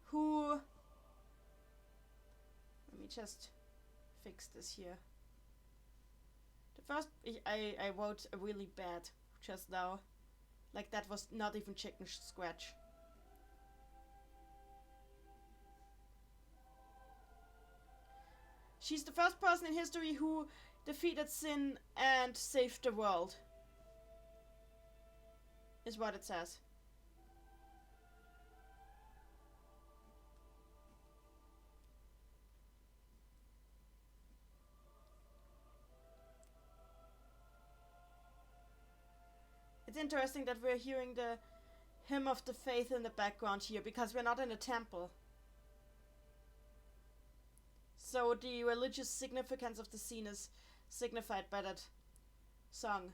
who... Let me just fix this here. The first... I wrote a really bad just now. Like that was not even chicken scratch. She's the first person in history who defeated sin and saved the world. Is what it says. It's interesting that we're hearing the hymn of the faith in the background here because we're not in a temple. So the religious significance of the scene is signified by that song.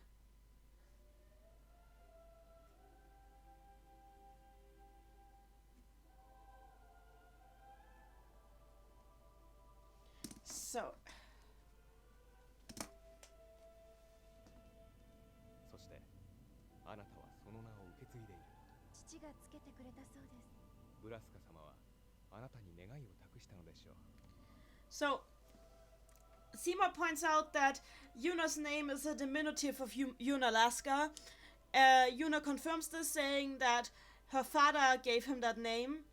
So. そしてあなたはその名を受け継いでいる。父がつけてくれたそうです。ブラスカ様はあなたに願いを託したのでしょう。 So, Seymour points out that Yuna's name is a diminutive of Yunalaska. Yuna confirms this, saying that her father gave her that name,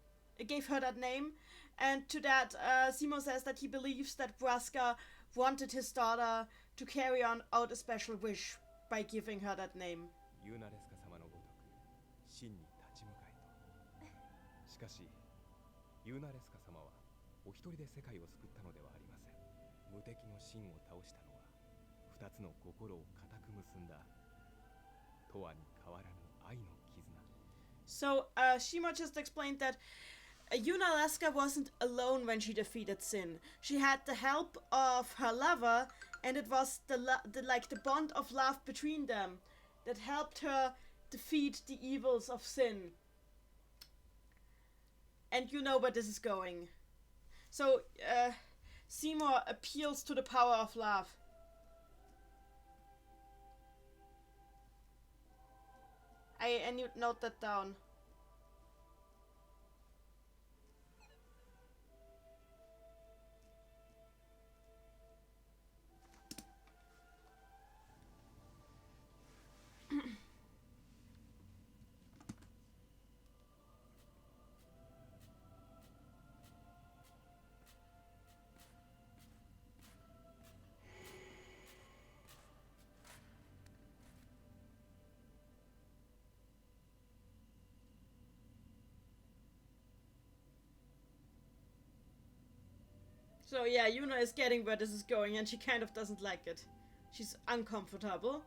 and to that, Seymour says that he believes that Braska wanted his daughter to carry out a special wish by giving her that name. ユーナレスカ様のごとく真に立ち向かえと。しかしユーナレスカ様はお一人で世界を救ったのではありません。無敵の真を倒したのは二つの心を固く結んだ永遠に変わらぬ愛の絆。 So, Shima just explained that Yunalaska wasn't alone when she defeated sin. She had the help of her lover, and it was the bond of love between them that helped her defeat the evils of sin. And you know where this is going. So, Seymour appeals to the power of love. I need to note that down. So yeah, Yuna is getting where this is going and she kind of doesn't like it. She's uncomfortable.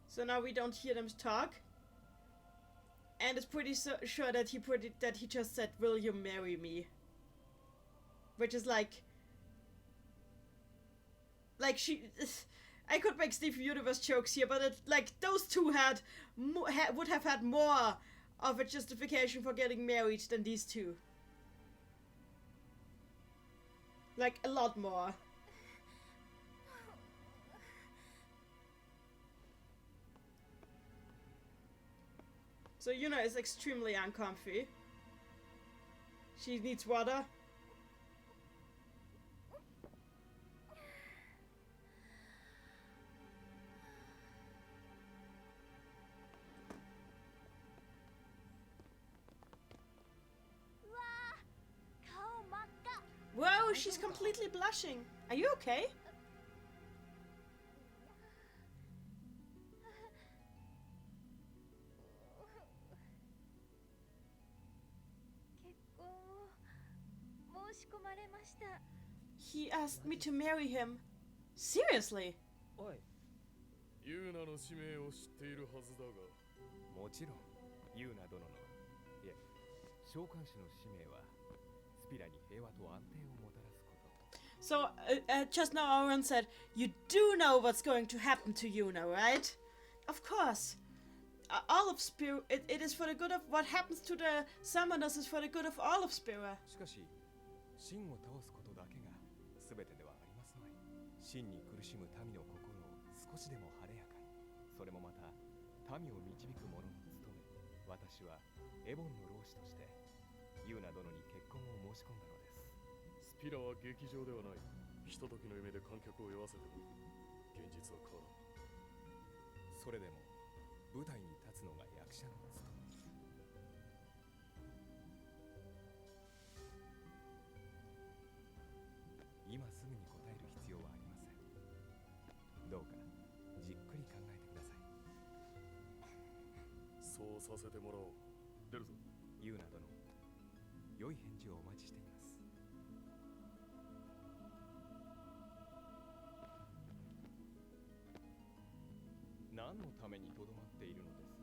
So now we don't hear them talk. And it's pretty sure that he just said, "Will you marry me?" Which is like she. I could make Steve Universe jokes here, but those two would have had more of a justification for getting married than these two. Like, a lot more. So Yuna is extremely uncomfy. She needs water. Whoa, she's completely blushing. Are you okay? 結婚を申し込まれました。 He asked me to marry him. Seriously? おい、ユーナの使命を知っているはずだが。もちろんユーナ殿のいえ召喚師の使命はスピラに平和と安定をもたらすこと。 So, just now Auron said, you do know what's going to happen to Yuna, right? Of course. All of Spira, it is for the good of, what happens to the summoners is for the good of all of Spira. しかし真を倒すことだけが全てではありますまい。真に苦しむ民の心を少しでも晴れやかに、それもまた民を導く者の務め。私はエボンの老師としてユーナ殿に結婚を申し込んだのです。スピラは劇場ではない。ひとときの夢で観客を酔わせても現実は変わらん。それでも舞台に立つのが役者の務め。今すぐに答える必要はありません。どうかじっくり考えてください。そうさせてもらおう。出るぞ。ユーナ殿、良い返事をお待ちしています。何のためにとどまっているのです。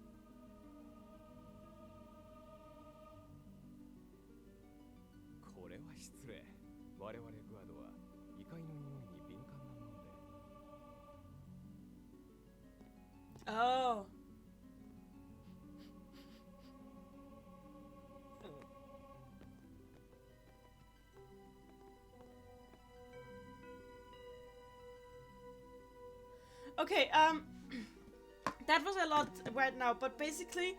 これは失礼。我々グアドは異界の匂いに敏感なもので。Oh. Okay, that was a lot right now, but basically,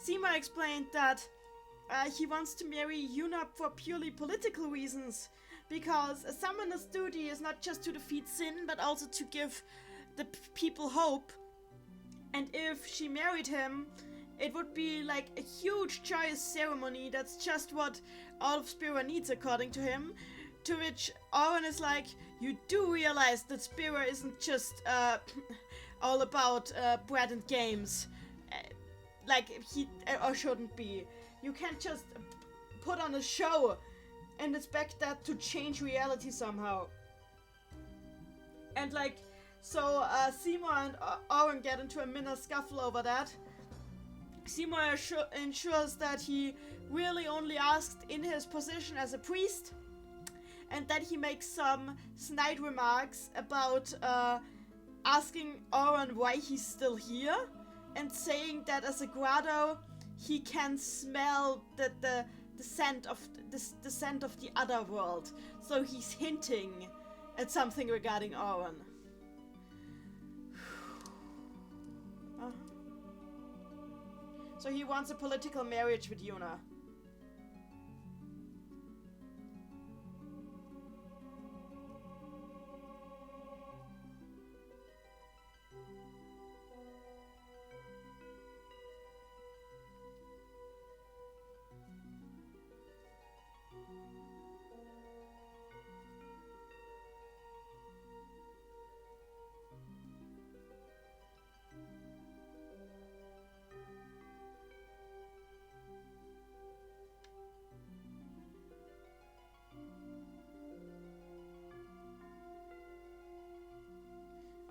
Seema explained that he wants to marry Yuna for purely political reasons, because a summoner's duty is not just to defeat sin, but also to give the people hope. And if she married him, it would be like a huge joyous ceremony. That's just what all of Spira needs, according to him. To which Auron is like, you do realize that Spira isn't just all about bread and games. Like, he or shouldn't be. You can't just put on a show and expect that to change reality somehow. And like, so Seema and Auron get into a minor scuffle over that. Seema ensures that he really only asked in his position as a priest, and that he makes some snide remarks about asking Auron why he's still here, and saying that as a Grado he can smell the scent of the scent of the other world. So he's hinting at something regarding Auron. So he wants a political marriage with Yuna.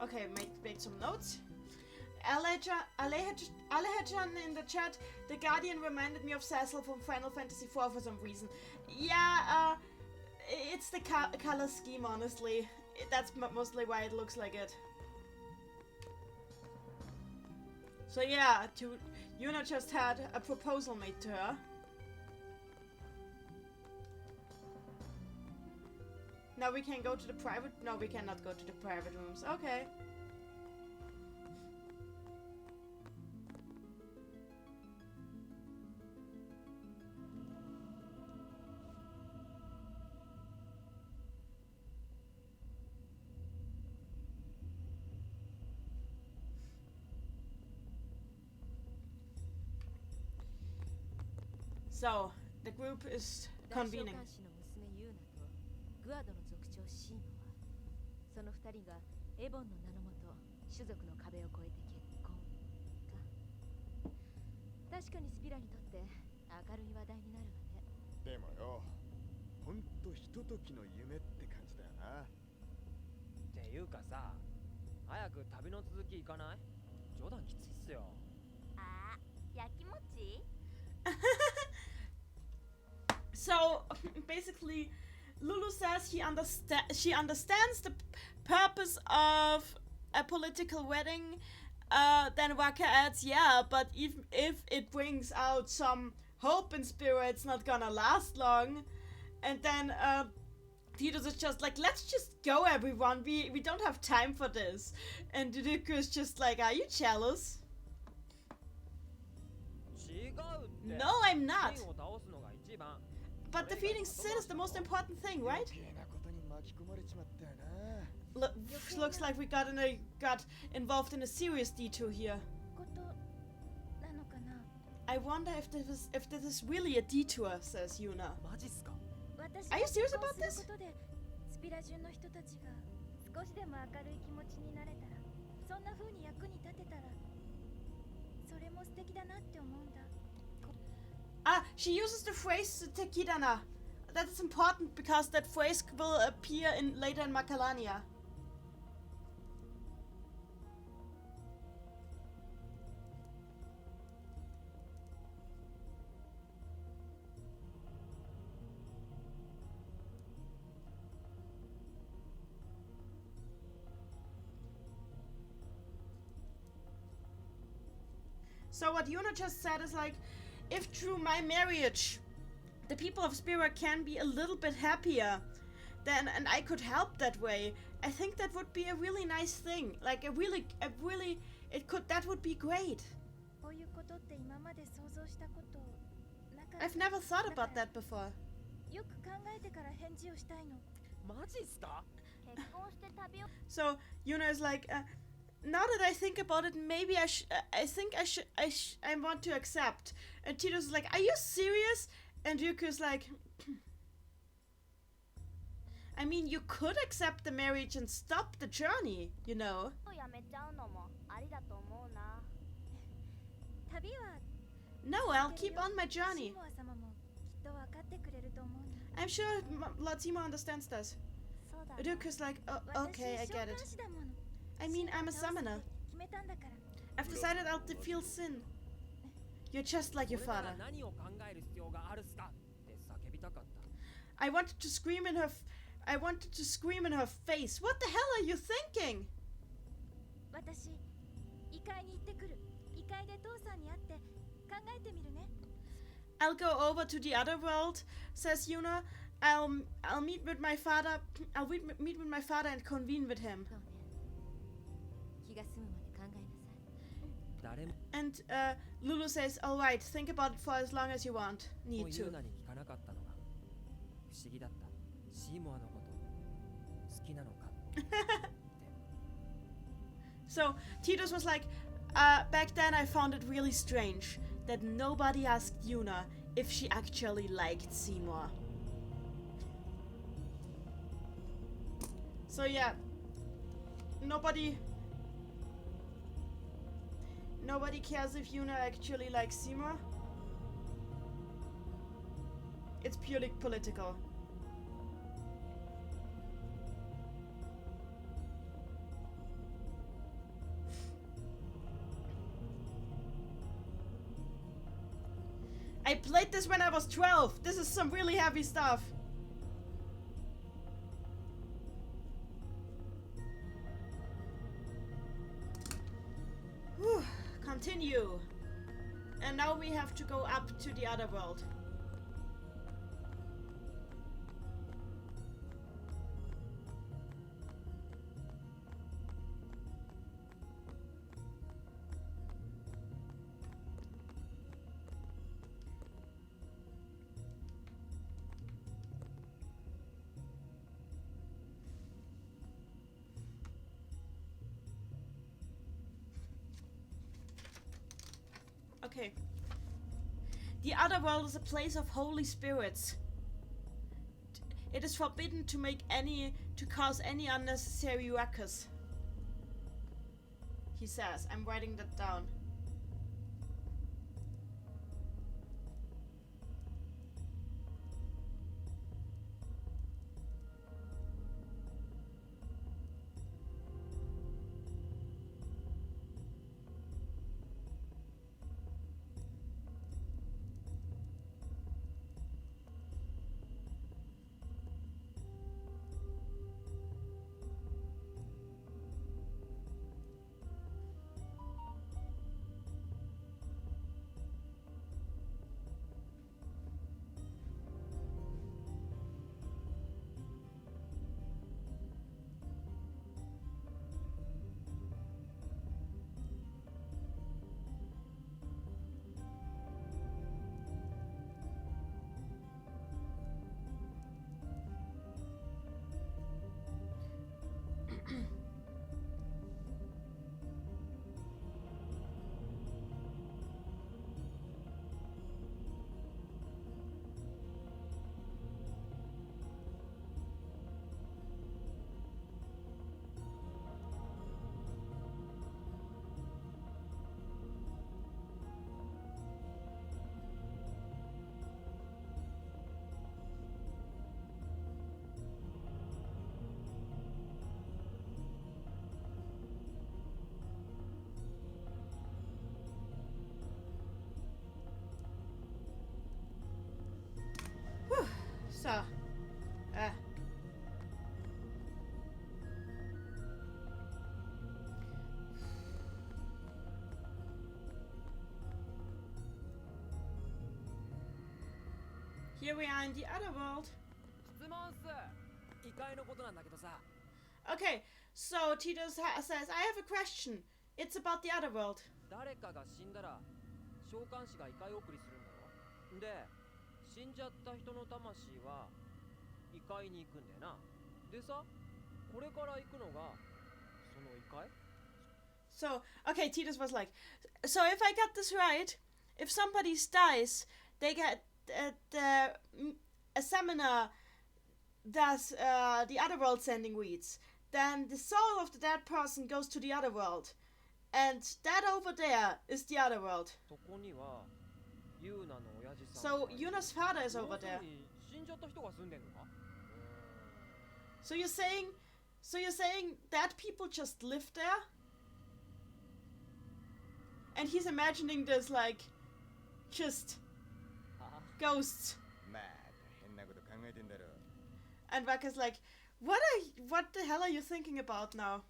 Okay, make some notes. Alehajan in the chat, the Guardian reminded me of Cecil from Final Fantasy IV for some reason. Yeah, it's the color scheme, honestly. That's mostly why it looks like it. So yeah, Yuna just had a proposal made to her. Now we can go to the private... No, we cannot go to the private rooms. Okay. So, the group is 大召 convening. 喚師の娘ユーナとグアドの族長シーモはその二人がエボンの名のもと種族の壁を越えて結婚か。確かにスピラにとって明るい話題になるわね。でもよ、ほんとひとときの夢って感じだよな。っていうかさ、早く旅の続き行かない？冗談きついっすよ。あ、焼きもち？ So, basically, Lulu says she understands the purpose of a political wedding. Then Waka adds, yeah, but even if it brings out some hope and spirit, it's not gonna last long. And then Titus is just like, let's just go, everyone. We don't have time for this. And Duduku is just like, are you jealous? No, I'm not. But defeating Sin is the most important thing, right? Looks like we got involved in a serious detour here. I wonder if this is really a detour, says Yuna. Are you serious about this? Ah, she uses the phrase Tekidana. That is important because that phrase will appear later in Macalania. So what Yuna just said is like, if through my marriage the people of Spira can be a little bit happier, then and I could help that way, I think that would be a really nice thing. Like that would be great. I've never thought about that before. So Yuna is like, now that I think about it, maybe I want to accept. And Tito's like, are you serious? And Ryuko's like, I mean, you could accept the marriage and stop the journey, you know. No, I'll keep on my journey. I'm sure Lord Simo understands this. Ryuko's like, oh, okay, I get it. I mean, I'm a summoner. I've decided I'll defeat Sin. You're just like your father. I wanted to scream in her face. What the hell are you thinking? I'll go over to the other world, says Yuna. I'll meet with my father. I'll meet with my father and convene with him. And Lulu says, all right, think about it for as long as you need to. So Titus was like, back then I found it really strange that nobody asked Yuna if she actually liked Seymour. So yeah, nobody cares if Yuna actually likes Seymour. It's purely political. I played this when I was 12. This is some really heavy stuff. Whew. Continue. And now we have to go up to the other world. Okay. The other world is a place of holy spirits. It is forbidden to cause any unnecessary ruckus. He says. I'm writing that down. So, here we are in the other world. 質問っす。異界のことなんだけどさ。 Okay, so Titus says, I have a question. It's about the other world. 誰かが死んだら召喚師が異界送りするんだろ。で、死んじゃった人の魂は異界に行くんだよな。でさ、これから行くのがその異界？ So, okay, Titus was like, so if I got this right, if somebody dies, they get a summoner does the other world sending reads. Then the soul of the dead person goes to the other world. And that over there is the other world. そこにはユーナの親父さん。 So Yuna's father is over there. 死んじゃった人が住んでんのか？ So you're saying that people just live there? And he's imagining this like just ghosts. まあ変なこと考えてんだろ。 And Waka's like, what the hell are you thinking about now?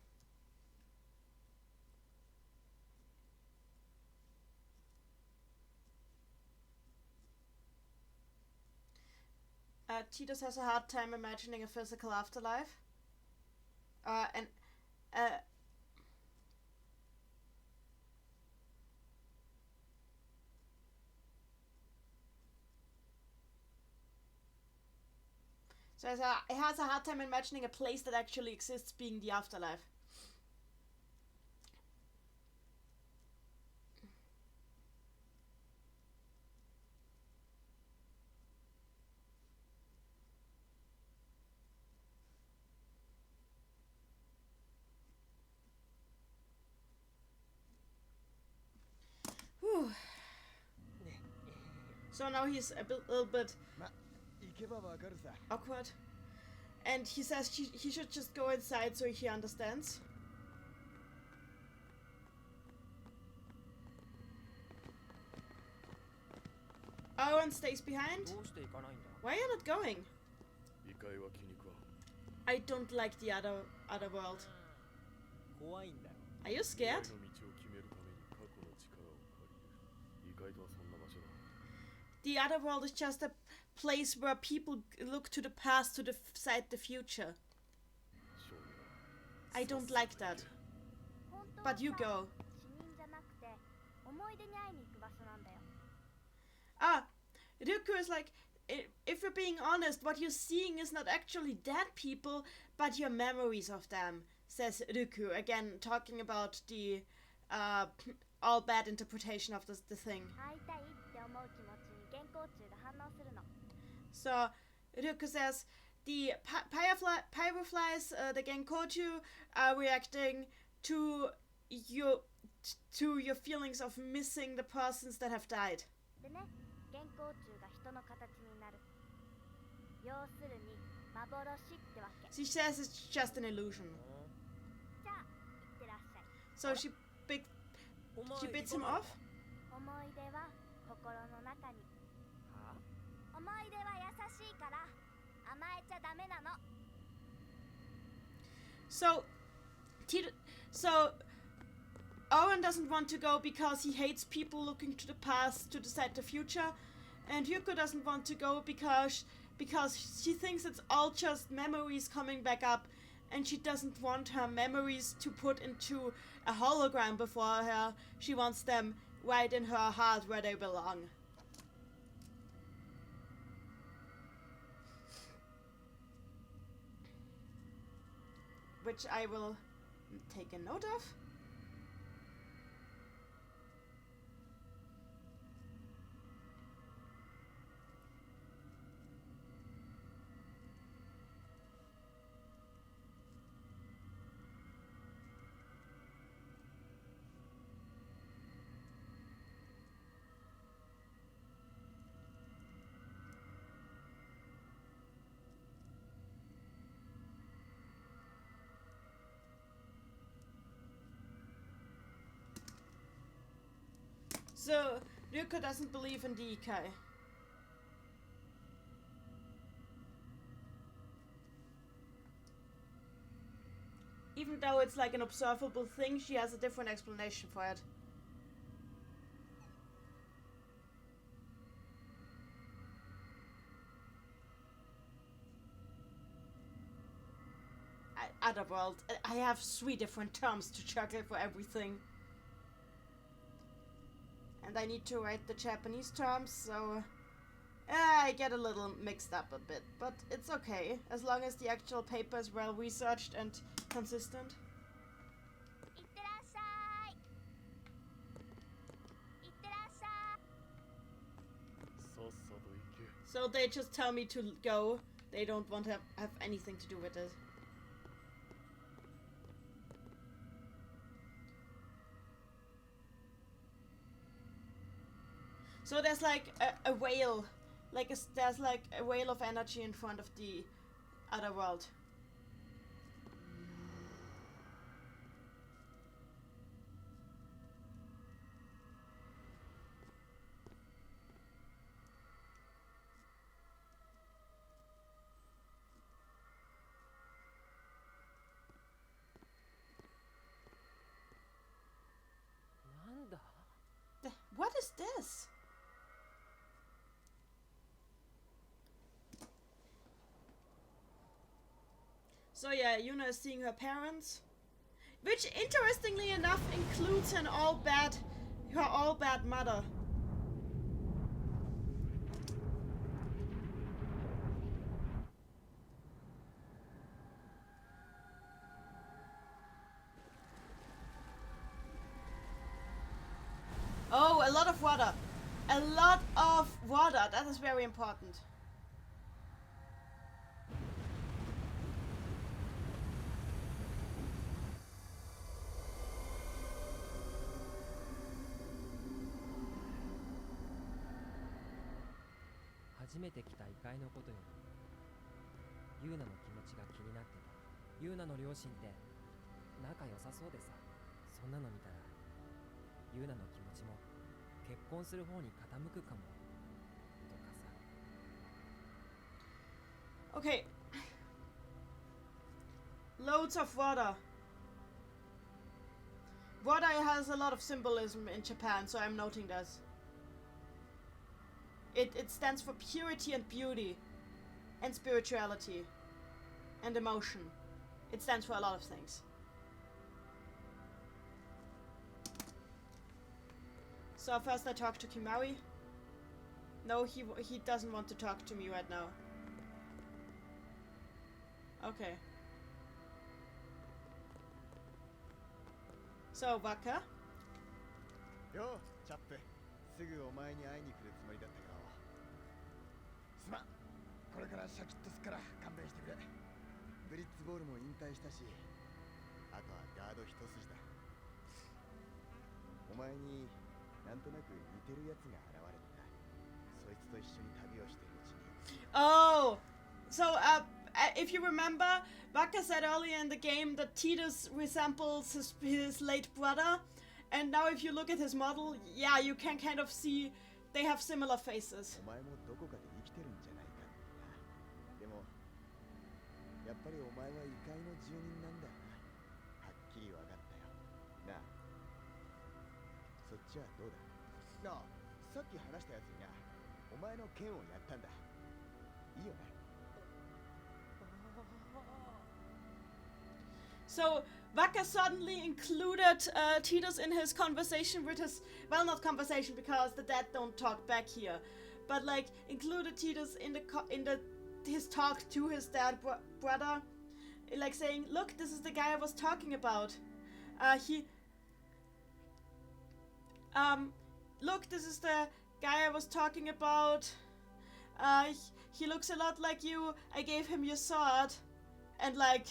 Titus has a hard time imagining a physical afterlife. So he has a hard time imagining a place that actually exists being the afterlife. Whew. So now he's a little bit ま、行けばわかるさ。 awkward. And he says he should just go inside so he understands. Owen stays behind. どうして行かないんだ？ Why are you not going? 異界は気に食わん。 I don't like the other world. 怖いんだよ。 Are you 未来 scared? の道を決めるために過去の力を借りる。異界とはそんな場所だ。 The other world is just a place where people look to the past to decide the future. 少年 I don't like that. 本当は But you さ go. 死人じゃなくて思い出に会いに行く場所なんだよ。 Ah, Ryuko is like, if you're being honest, what you're seeing is not actually dead people, but your memories of them, says Ryuko, again talking about the all bad interpretation of the thing. 会いたいって思う気持ちに原稿中が反応するの。 So Ryuko says the pyroflies, the Genkoju, are reacting to your feelings of missing the persons that have died. でね、原稿中が人の形になる。要するに幻ってわけ。 She says it's just an illusion. じゃあ、いってらっしゃい。 So she bits him off. 思い出は心の中に。は思い出は優しいから甘えちゃダメなの。 So Oren doesn't want to go because he hates people looking to the past to decide the future, and Yuko doesn't want to go because she thinks it's all just memories coming back up, and she doesn't want her memories to put into a hologram before her. She wants them right in her heart where they belong. Which I will take a note of. So, Ryuko doesn't believe in the Ikai. Even though it's like an observable thing, she has a different explanation for it. Otherworld. I have 3 different terms to juggle for everything. And I need to write the Japanese terms, so I get a little mixed up a bit. But it's okay, as long as the actual paper is well researched and consistent. いってらっしゃい。いってらっしゃい。さっさと行け。 So they just tell me to go. They don't want to have anything to do with it. So there's like a whale, there's like a whale of energy in front of the other world. What is this? So yeah, Yuna is seeing her parents, which interestingly enough includes her all bad mother. Oh, a lot of water. A lot of water. That is very important.初めて来た異界のことよ。ユーナの気持ちが気になってた。ユーナの両親って仲良さそうでさ、そんなの見たらユーナの気持ちも結婚する方に傾くかもとかさ。 Okay. Loads of water. Water has a lot of symbolism in Japan, so I'm noting this. It stands for purity and beauty, and spirituality, and emotion. It stands for a lot of things. So first I talk to Kimari. No, he doesn't want to talk to me right now. Okay. So, Waka? ようチャップ、すぐお前に会いに来るつもりだったけど、すまん、これからシャキッとすっから勘弁してくれ。ブリッツボールも引退したし、あとはガード一筋だ。お前になんとなく似てるやつが現れてな。そいつと一緒に旅をしてるうちに。Oh! So, if you remember, Waka said earlier in the game that Thesis resembles his late brother. And now if you look at his model, yeah, you can kind of see they have similar faces. お前もどこかで生きてるんじゃないかってな。でも、やっぱりお前は異界の住人なんだよな。はっきり分かったよ。なあ、そっちはどうだ？なあ、さっき話したやつにな、お前の剣をやったんだ。いいよね。So, Waka suddenly included Titus in his conversation with his... Well, not conversation, because the dead don't talk back here. But, like, included Titus in his talk to his dead brother. Like, saying, look, this is the guy I was talking about. Look, this is the guy I was talking about. He looks a lot like you. I gave him your sword. And, like...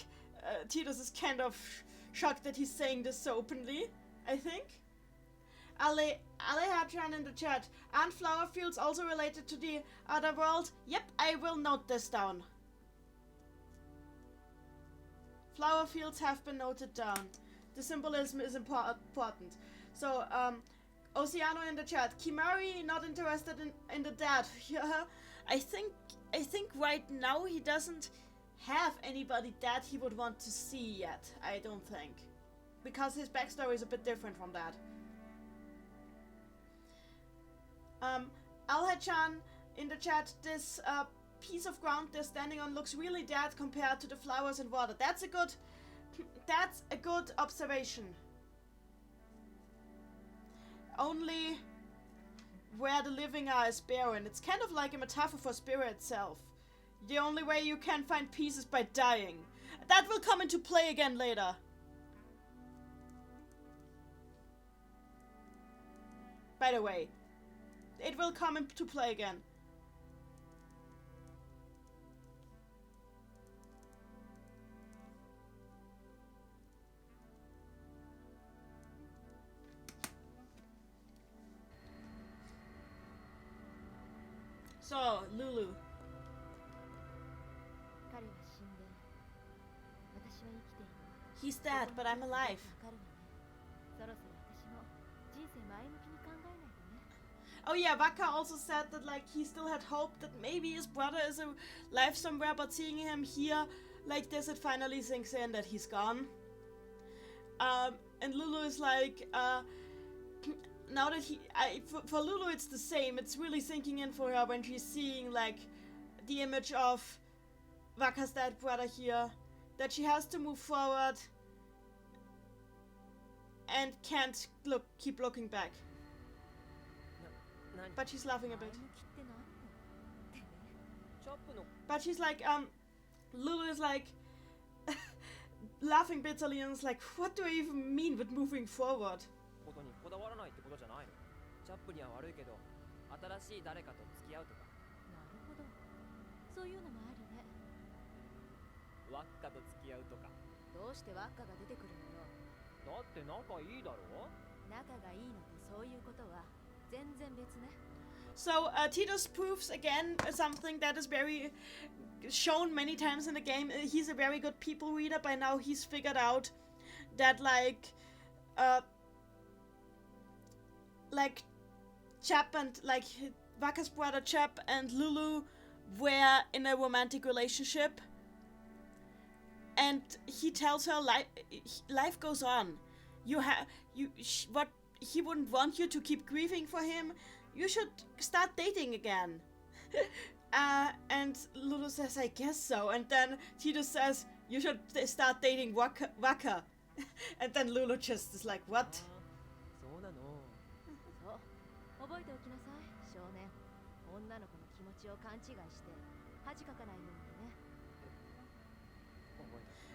Titus is kind of shocked that he's saying this so openly, I think. Ale Hadran in the chat. Aren't flower fields also related to the other world? Yep, I will note this down. Flower fields have been noted down. The symbolism is important. So, Oceano in the chat. Kimari not interested in the dead. Yeah, I think right now he doesn't have anybody that he would want to see yet, I don't think. Because his backstory is a bit different from that. Alhachan in the chat, this piece of ground they're standing on looks really dead compared to the flowers and water. That's a good observation. Only where the living are is barren. It's kind of like a metaphor for spirit itself. The only way you can find peace is by dying. That will come into play again later. By the way, it will come into play again. So, Lulu. He's dead, but I'm alive. Oh yeah, Waka also said that like he still had hope that maybe his brother is alive somewhere, but seeing him here like this, it finally sinks in that he's gone. And Lulu is like, now that for Lulu it's the same. It's really sinking in for her when she's seeing like the image of Waka's dead brother here, that she has to move forward and can't keep looking back. But she's laughing a bit. But she's like, Lulu is like laughing bitterly and is like, what do I even mean with moving forward? So Titus proves again something that is very shown many times in the game. He's a very good people reader. By now he's figured out that like Chap and like Waka's brother Chap and Lulu were in a romantic relationship, and he tells her life goes on. He wouldn't want you to keep grieving for him. you should start dating again. And Lulu says, I guess so. And then Titus says, you should start dating Waka. And then Lulu just is like, what? そうなの。そう覚えておきなさい少年女の子の気持ちを勘違いして恥かかないようにね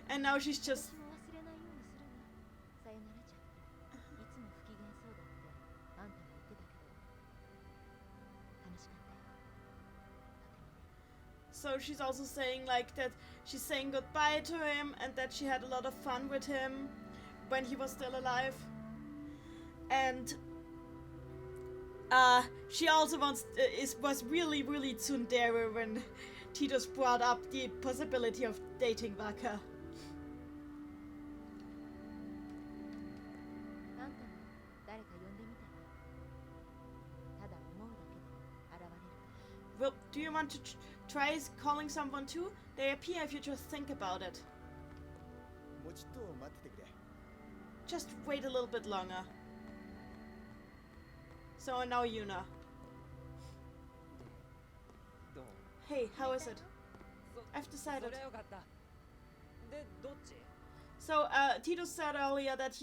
And now she's just 私も忘れないようにするわさよならちゃんいつも不機嫌そうだってあんたも言ってたけど楽しかったよとてもね So she's also saying like that she's saying goodbye to him and that she had a lot of fun with him when he was still alive. And she also was really tsundere when Titus brought up the possibility of dating Waka. あんたも誰か呼んでみたらただ思うだけで現れる Well, do you want to try calling someone too? They appear if you just think about it. もうちょっと待っててくれ。 Just wait a little bit longer. So now Yuna. どう Hey, how is it? そ I've そ decided. りゃよかったでどっち So Tito said earlier that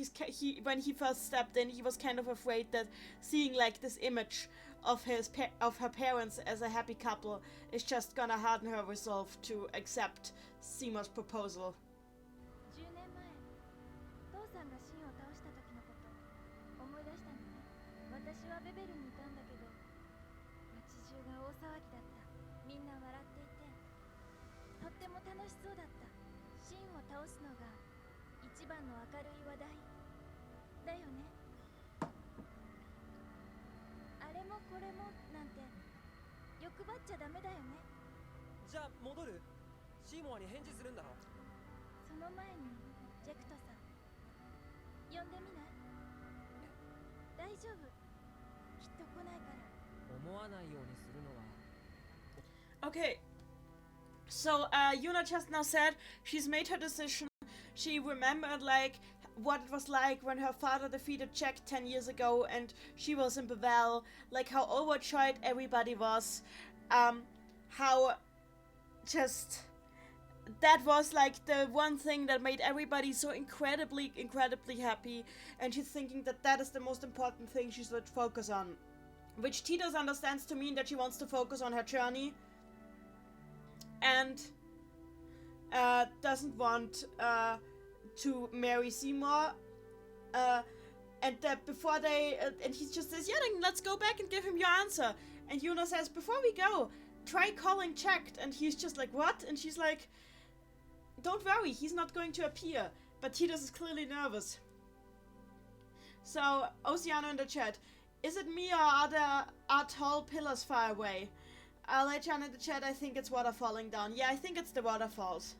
when he first stepped in, he was kind of afraid that seeing like this image of her parents as a happy couple is just gonna harden her resolve to accept Seymour's proposal. 10年前父さんがシンを倒した時のこと思い出したのね。私はベベルにいたんだけど街中が大騒ぎだった。みんな笑っていてとっても楽しそうだった。シンを倒すのが一番の明るい話題だよね。あれもこれもなんて欲張っちゃダメだよね。じゃあ戻るシーモアに返事するんだろその前にジェクトさん呼んでみない？大丈夫きっと来ないから。思わないようにするのは Okay. So Yuna just now said she's made her decision. She remembered like what it was like when her father defeated Jack 10 years ago and she was in Bevel, like how overjoyed everybody was, how just that was like the one thing that made everybody so incredibly happy, and she's thinking that that is the most important thing she should focus on, which Titus understands to mean that she wants to focus on her journey and doesn't want to marry Seymour, and that before they and he just says, yeah, then let's go back and give him your answer. And Yuna says, before we go, try calling Checked. And he's just like, what? And she's like, don't worry, he's not going to appear. But Titus is clearly nervous. So Oceano in the chat, is it me or are tall pillars far away? Lechan in the chat, I think it's water falling down. Yeah, I think it's the waterfalls.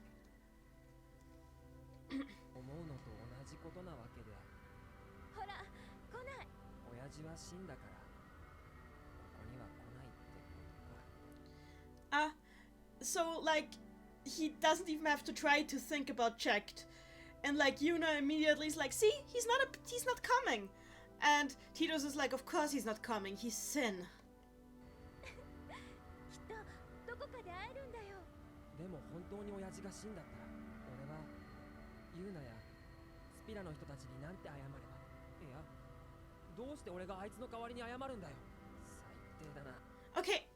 思うのと同じことなわけである。ほら来ない。親父は死んだからここには来ないってことか。So like he doesn't even have to try to think about Checked, and like Yuna immediately is like, see, he's not coming, and Titus is like, of course he's not coming, he's Sin. きっとどこかで会えるんだよ。でも本当に親父が死んだったら俺はユーナやスピラの人たちになんて謝れば。いやどうして俺があいつの代わりに謝るんだよ。最低だな。 Okay.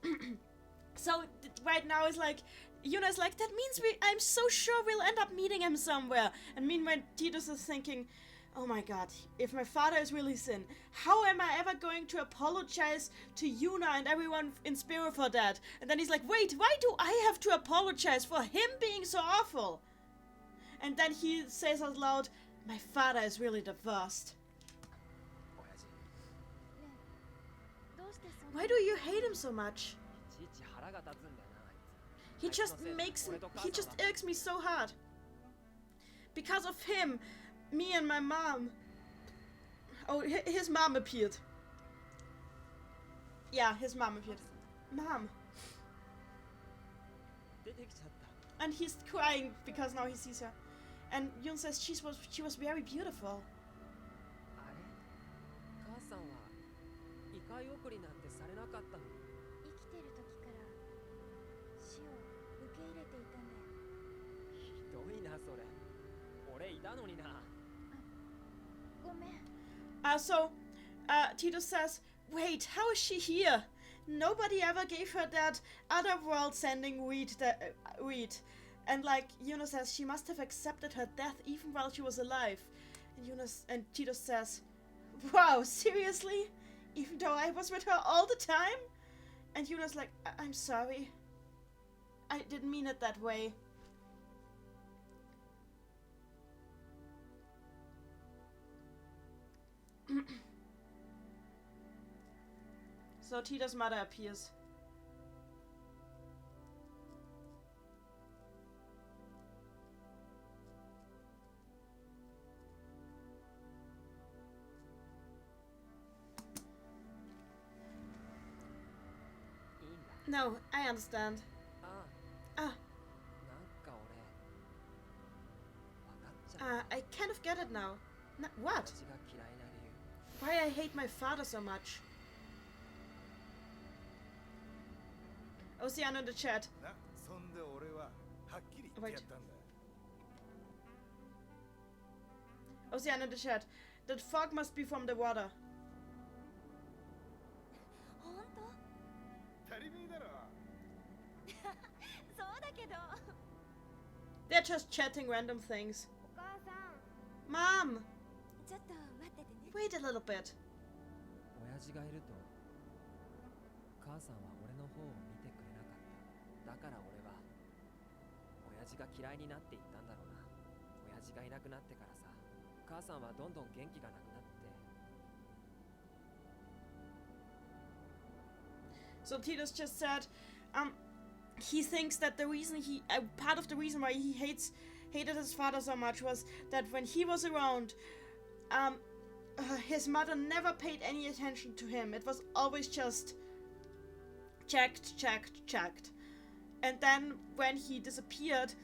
So right now is like Yuna's like, that means I'm so sure we'll end up meeting him somewhere. And meanwhile Titus is thinking, oh my god, if my father is really Sin, how am I ever going to apologize to Yuna and everyone in Spiro for that? And then he's like, wait, why do I have to apologize for him being so awful? And then he says out loud, my father is really the worst. 親父ねえどうしてそんな。 Why do you hate him so much? いちいち腹が立つんだよなあいつ。 He just irks me so hard. Because of him, me and my mom. Oh, his mom appeared. Yeah, his mom appeared. Mom. 出てきちゃった。 And he's crying because now he sees her. And Yun says she was very beautiful. あれ母さんは行く外送りなんてされなかったの？生きてる時から死を受け入れていたんだよ。ひどいなそれ。俺いたのにな。ごめん。So, Tito says, wait, how is she here? Nobody ever gave her that other world sending weed. And like, Yuna says, she must have accepted her death even while she was alive. And Tito says, wow, seriously? Even though I was with her all the time? And Yuna's like, I'm sorry. I didn't mean it that way. So Tito's mother appears. No, I understand. I kind of get it now. What? Why I hate my father so much? Ocean in the chat. Wait. Ocean in the chat. That fog must be from the water. They're just chatting random things. Mom! Wait a little bit. 親父がいると母さんは俺の方を見てくれなかった。だから俺は親父が嫌いになっていったんだろうな。親父がいなくなってからさ、母さんはどんどん元気がなくなって。 So Titus just said, he thinks that the reason part of the reason why he hated his father so much was that when he was around, his mother never paid any attention to him. It was always just checked. And then when he disappeared,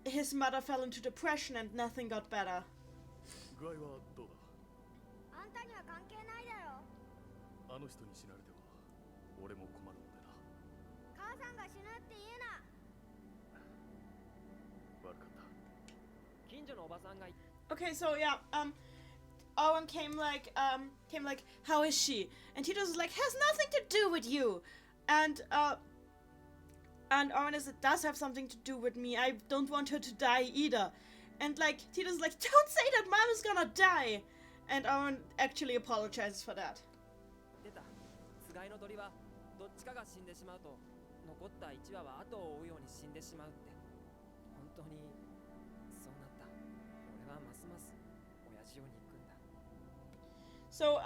his mother fell into depression and nothing got better. Okay, so yeah, Owen came like, how is she? And Titus is like, has nothing to do with you. And Owen is, it does have something to do with me. I don't want her to die either. And like, Titus is like, don't say that mom is gonna die. And Owen actually apologizes for that. So,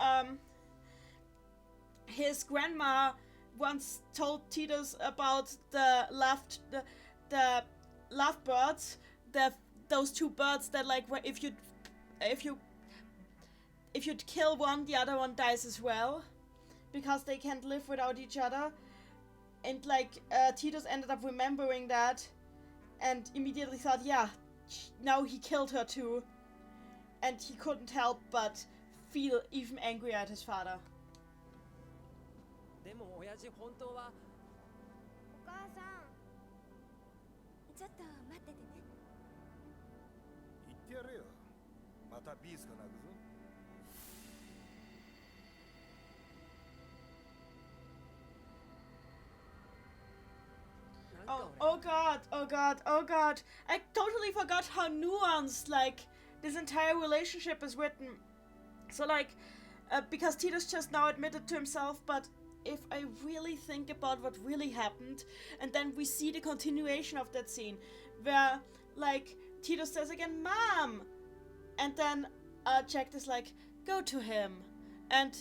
his grandma once told Titus about the lovebirds, those two birds that like if you'd kill one, the other one dies as well, because they can't live without each other. And like Titus ended up remembering that, and immediately thought, yeah, now he killed her too, and he couldn't help but feel even angrier at his father. Oh god. I totally forgot how nuanced like this entire relationship is written. So like, because Titus just now admitted to himself, but if I really think about what really happened, and then we see the continuation of that scene, where like Titus says again, "Mom," and then Jack is like, "Go to him," and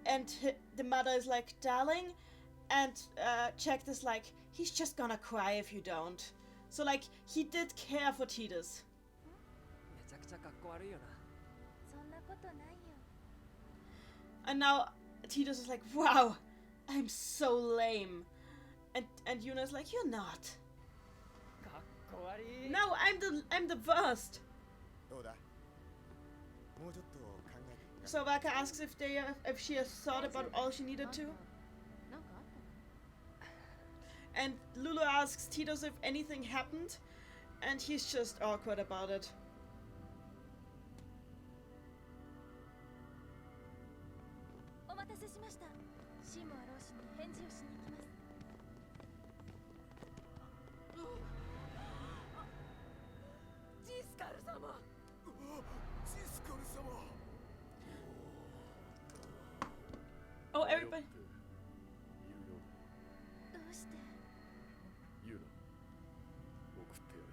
the mother is like, "Darling," and Jack is like, "He's just gonna cry if you don't." So like, he did care for Titus. And now Titus is like, wow, I'm so lame. And Yuna's like, you're not. No, I'm the worst. So Vaka asks if she has thought about all she needed to. And Lulu asks Titos if anything happened, and he's just awkward about it. お待たせしました。シーモア老師に返事をしに行きます。ジスカル様。ジスカル様。 Oh, everybody. どうして？ ユーナ、送ってや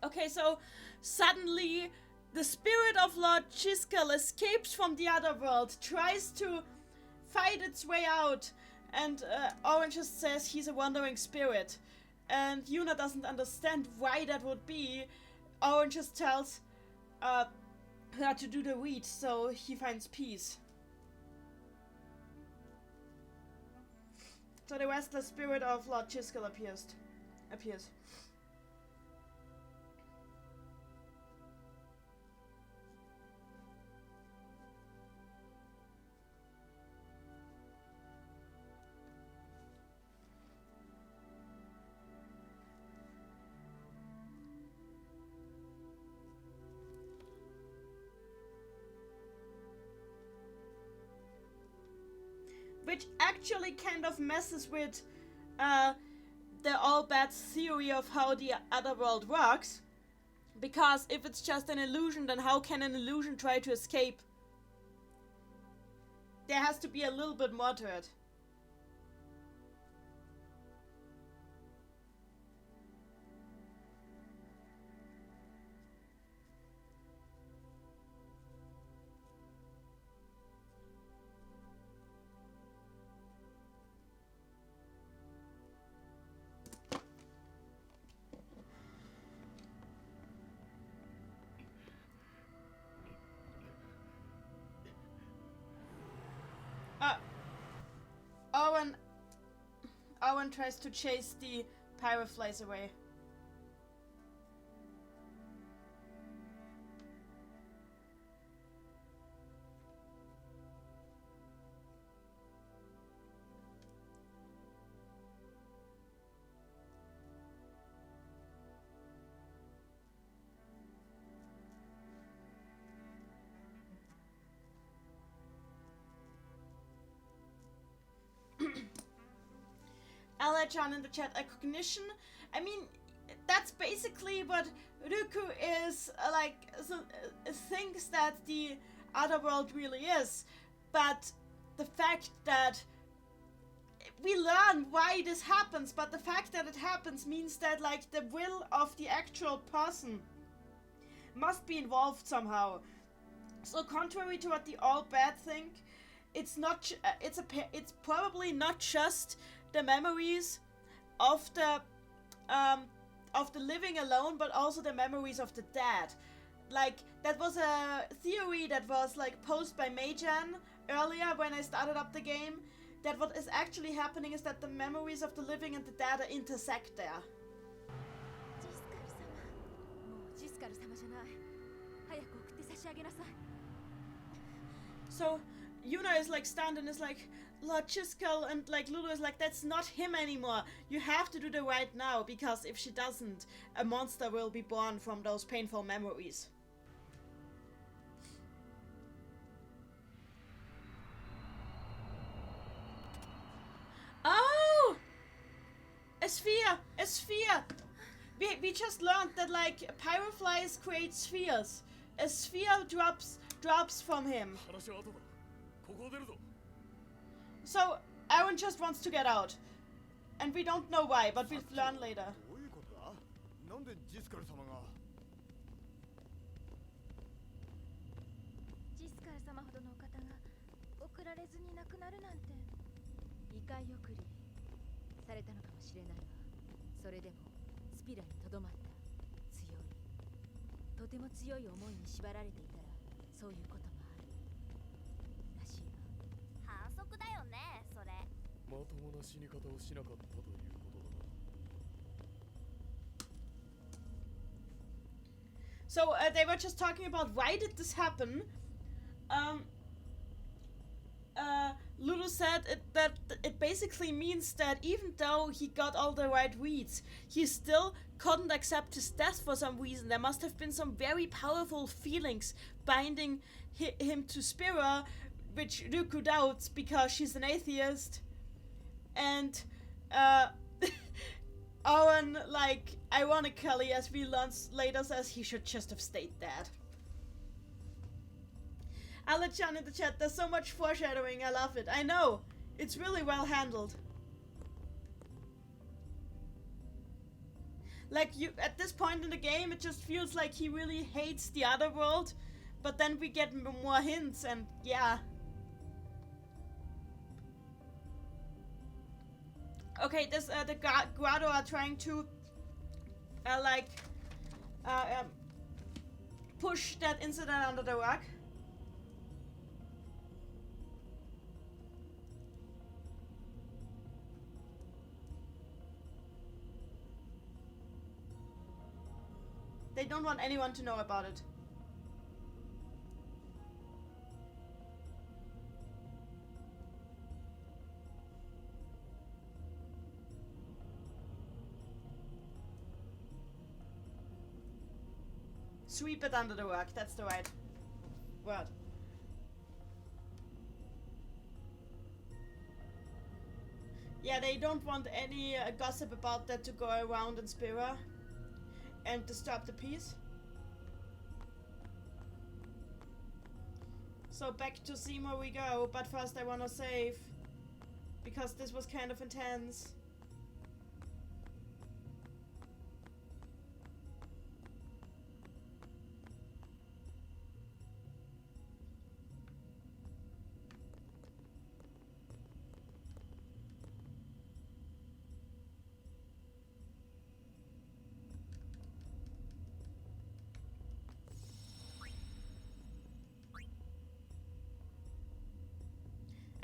れ。 Okay, so suddenly the spirit of Lord Chiskel escapes from the other world, tries to fight its way out, and Orange just says he's a wandering spirit. And Yuna doesn't understand why that would be. Orange just tells her to do the read, so he finds peace. So the restless spirit of Lord Chiskel appears. Which actually kind of messes with the all bad theory of how the other world works. Because if it's just an illusion, then how can an illusion try to escape? There has to be a little bit more to it. Owen tries to chase the pyroflies away. John in the chat, a cognition. I mean, that's basically what Ruku is thinks that the other world really is. But the fact that we learn why this happens, but the fact that it happens means that like the will of the actual person must be involved somehow. So contrary to what the all bad think, it's not. It's probably not just the memories of the living alone, but also the memories of the dead. Like that was a theory that was like posed by Meijan earlier when I started up the game. That what is actually happening is that the memories of the living and the dead are intersect there. So Yuna is like stunned and is like, Lord Chiskel, and like Lulu is like, that's not him anymore. You have to do the right now, because if she doesn't, a monster will be born from those painful memories. Oh! A sphere! A sphere! We just learned that like pyroflies create spheres. A sphere drops from him. So Aaron just wants to get out. And we don't know why, but we'll learn later. So they were just talking about why did this happen, Lulu said that it basically means that even though he got all the right reads, he still couldn't accept his death for some reason. There must have been some very powerful feelings binding him to Spira, which Ruku doubts because she's an atheist. And Owen, like, ironically, as we learn later, says he should just have stayed dead. Alechan in the chat, there's so much foreshadowing, I love it. I know, it's really well handled. Like, at this point in the game, it just feels like he really hates the other world, but then we get more hints, and yeah. Okay, this, the Grado are trying to, push that incident under the rug. They don't want anyone to know about it. Sweep it under the rug, that's the right word. Yeah, they don't want any gossip about that to go around in Spira and disturb the peace. So back to Seymour we go, but first I wanna save, because this was kind of intense.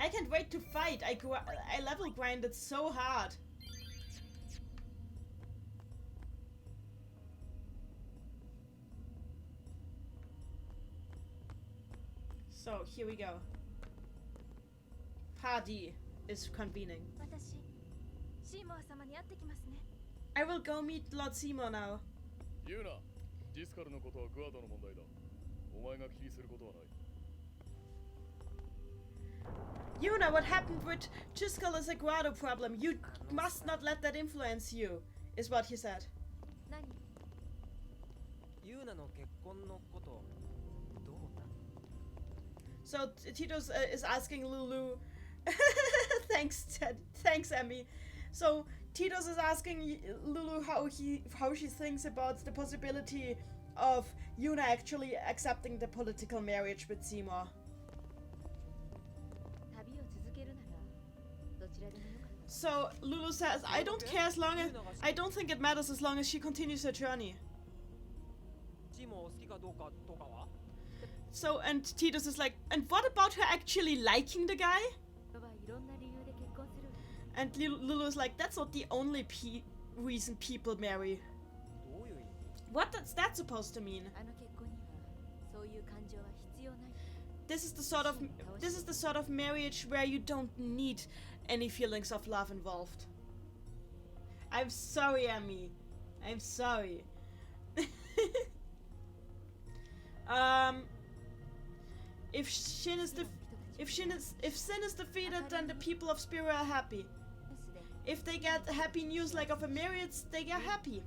I can't wait to fight. I level grinded so hard. So here we go. Party is convening. I will go meet Lord Seymour now. Yuna, Jiscalのことはグアドの問題だ。お前が気にすることはない。Yuna, what happened with Jiscal is a Grado problem. You must not let that influence you, is what he said. So Titus is asking Lulu. Thanks, Ted. Thanks, Emmy. So Titus is asking Lulu how she thinks about the possibility of Yuna actually accepting the political marriage with Seymour. So Lulu says, I don't care as long as I don't think it matters as long as she continues her journey. So, and Titus is like, and what about her actually liking the guy? And Lulu is like, that's not the only reason people marry. What is that supposed to mean? This is the sort of marriage where you don't need any feelings of love involved. I'm sorry, Emmy. I'm sorry. If Sin is defeated, then the people of Spira are happy. If they get happy news like of a marriage, they get happy.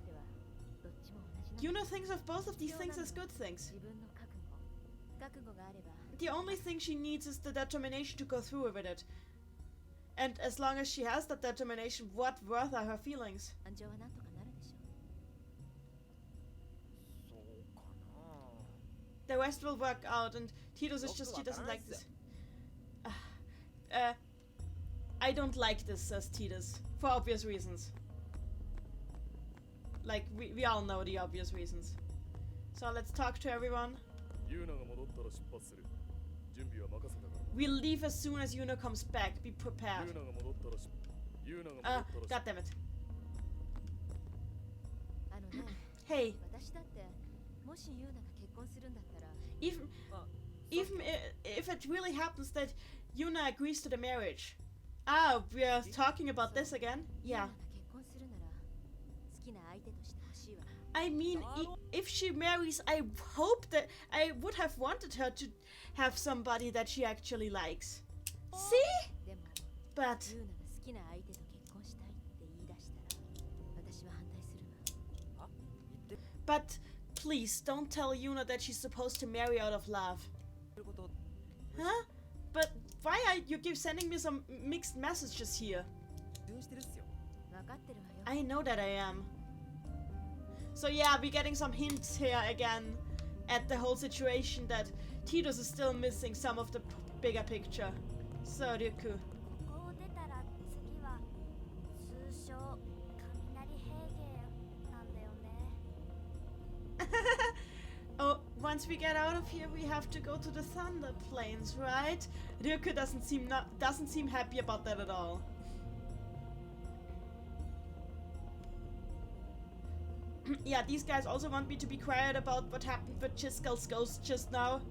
Yuna thinks of both of these things as good things. The only thing she needs is the determination to go through with it. And as long as she has that determination, what worth are her feelings? The rest will work out, and Titus is just, he doesn't like this. I don't like this, says Titus, for obvious reasons. Like, we all know the obvious reasons. So let's talk to everyone. We'll leave as soon as Yuna comes back. Be prepared. God damn it. Hey. Even it really happens that Yuna agrees to the marriage. Ah, we are talking about this again? Yeah. I mean, if she marries, I hope that I would have wanted her to have somebody that she actually likes. See? But please don't tell Yuna that she's supposed to marry out of love. Huh? But why are you sending me some mixed messages here? I know that I am. So yeah, we're getting some hints here again at the whole situation that Tidus is still missing some of the bigger picture. So Ryuku. Oh, once we get out of here, we have to go to the Thunder Plains, right? Ryuku doesn't seem happy about that at all. Yeah, these guys also want me to be quiet about what happened with Chiskel's ghost just now.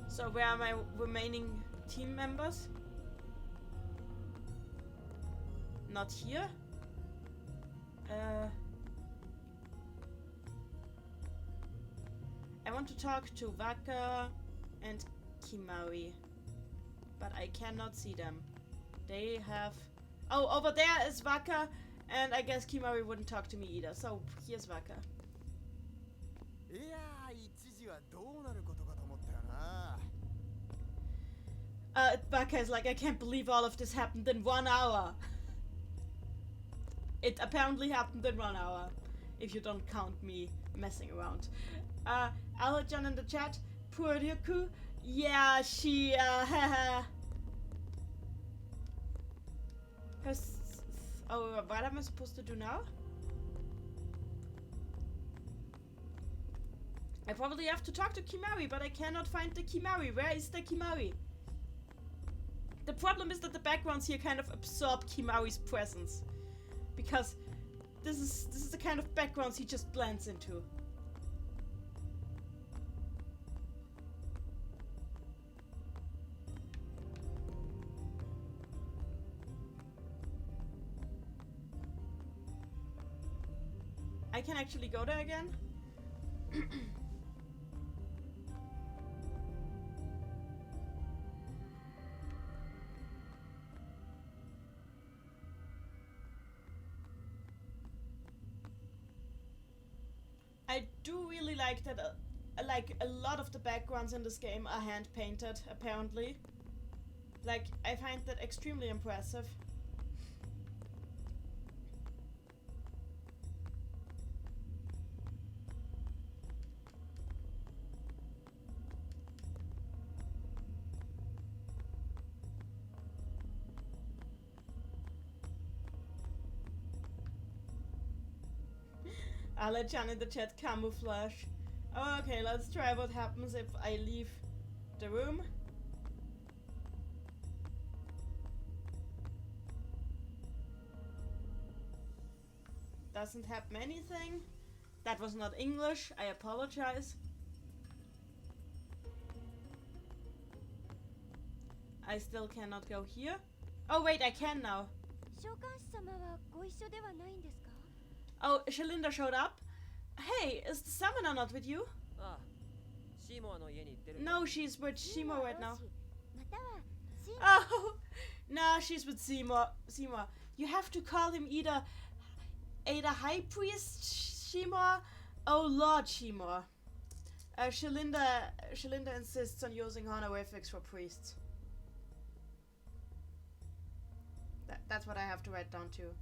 So where are my remaining team members? Not here? I want to talk to Waka and Kimari, but I cannot see them. They have... Oh, over there is Waka, and I guess Kimari wouldn't talk to me either, so here's Waka. Waka is like, I can't believe all of this happened in 1 hour. It apparently happened in 1 hour, if you don't count me messing around. Aljan in the chat, poor Ryuku. Yeah, she, oh, what am I supposed to do now? I probably have to talk to Kimari, but I cannot find the Kimari. Where is the Kimari? The problem is that the backgrounds here kind of absorb Kimari's presence. Because this is the kind of backgrounds he just blends into. I can actually go there again. I do really like that, like a lot of the backgrounds in this game are hand painted, apparently. Like, I find that extremely impressive. Alejandro in the chat, camouflage. Okay, let's try what happens if I leave the room. Doesn't happen anything. That was not English, I apologize. I still cannot go here. Oh wait, I can now. Oh, Shalinda showed up. Hey, is the summoner not with you? No, she's with Seymour right now. Oh, nah, she's with Seymour. You have to call him either High Priest Seymour or Lord Seymour. Shalinda insists on using honorifics for priests. That's what I have to write down too.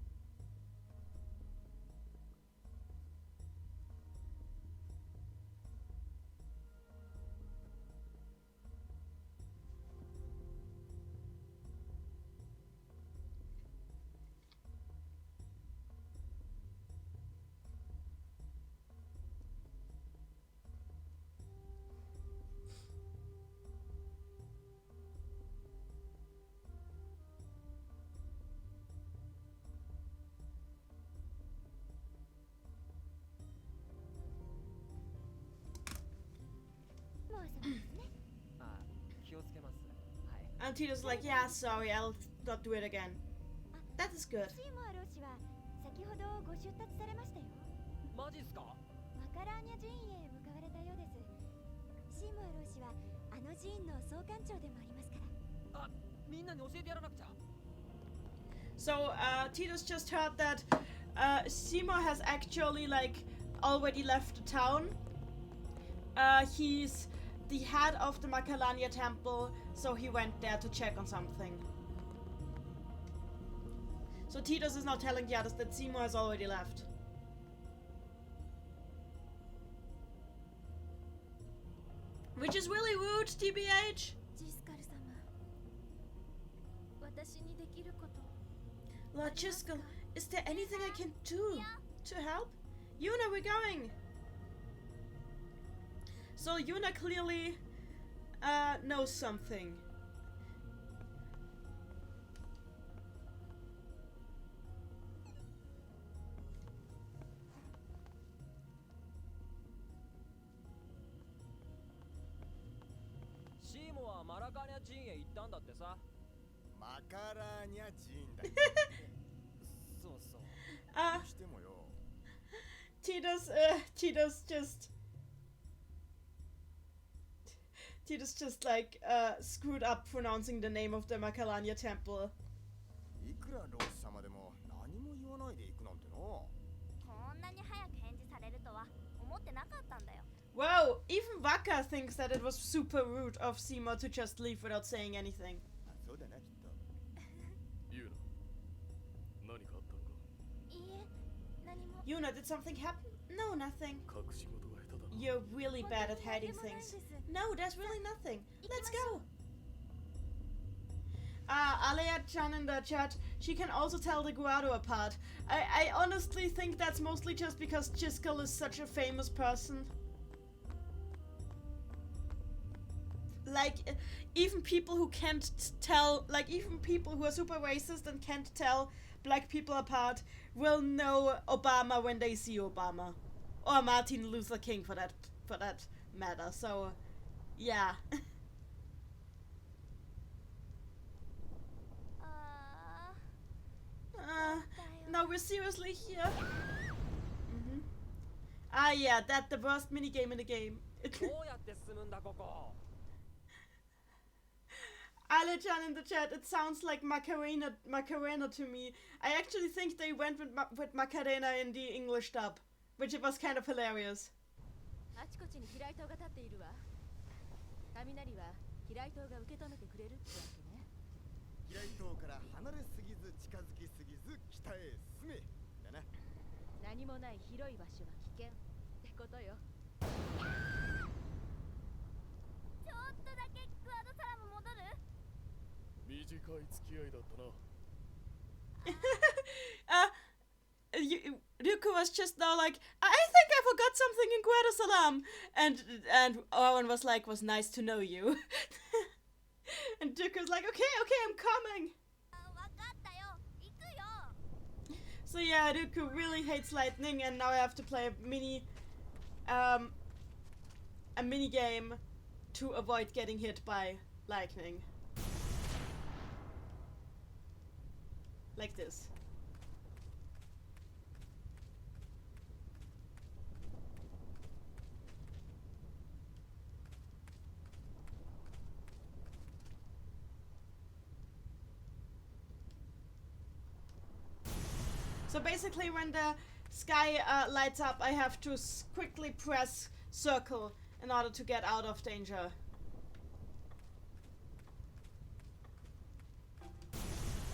Tito's like, yeah, sorry, I'll not do it again. That is good. シーモア老師は先ほどご出立されましたよ。マジっすか？マカラーニャ寺院へ向かわれたようです。シーモア老師はあの寺院の総館長でもありますから。あ、みんなに教えてやらなくちゃ。So, Titus just heard that Seymour has actually, like, already left the town. He's the head of the Makalanya temple, so he went there to check on something. So Titus is now telling the others that Seymour has already left. Which is really rude, TBH. ジスカル様、私にできること。 Lord Chiskel, is there anything I can do to help? Yuna, we're going! So Yuna clearly knows something. Seymour はマラカーニャ寺院へ行ったんだってさ。マカラーニャ寺院だよ。そうそう。Ah, どうしてもよ。Titus just like screwed up pronouncing the name of the Makalanya temple. いくら老師様でも何も言わないで行くなんての。こんなに早く返事されるとは思ってなかったんだよ。 Wow, even Waka thinks that it was super rude of Seymour to just leave without saying anything. そうだなきっと。ユーナ、何かあったのか？いいえ、何も。 Yuna, did something happen? No, nothing. 隠し事が下手だな。 You're really bad at hiding things. No, there's really nothing. Let's go. Alea-chan in the chat, she can also tell the Guado apart. I honestly think that's mostly just because Chiskel is such a famous person. Like, even people who can't tell, like, even people who are super racist and can't tell black people apart will know Obama when they see Obama. Or Martin Luther King for that matter, so, yeah. No, we're seriously here. Ah, yeah, that's the worst minigame in the game. どうやって進むんだここ？ Ale-chan in the chat, it sounds like Macarena to me. I actually think they went with Macarena in the English dub, which it was kind of hilarious. あちこちに飛来塔が立っているわ。雷は飛来塔が受け止めてくれるってわけね。飛来塔から離れすぎず近づきすぎず北へ進めだな。何もない広い場所は危険ってことよ。ちょっとだけグアドサラム戻る？短い付き合いだったな。Ryuko was just now like, I think I forgot something in Guadasalam, and Owen was like, was nice to know you. And Ryuko was like, okay, I'm coming. わかったよ。行くよ。 So yeah, Ryuko really hates lightning, and now I have to play a mini game to avoid getting hit by lightning. Like this. So basically when the sky lights up, I have to quickly press circle in order to get out of danger.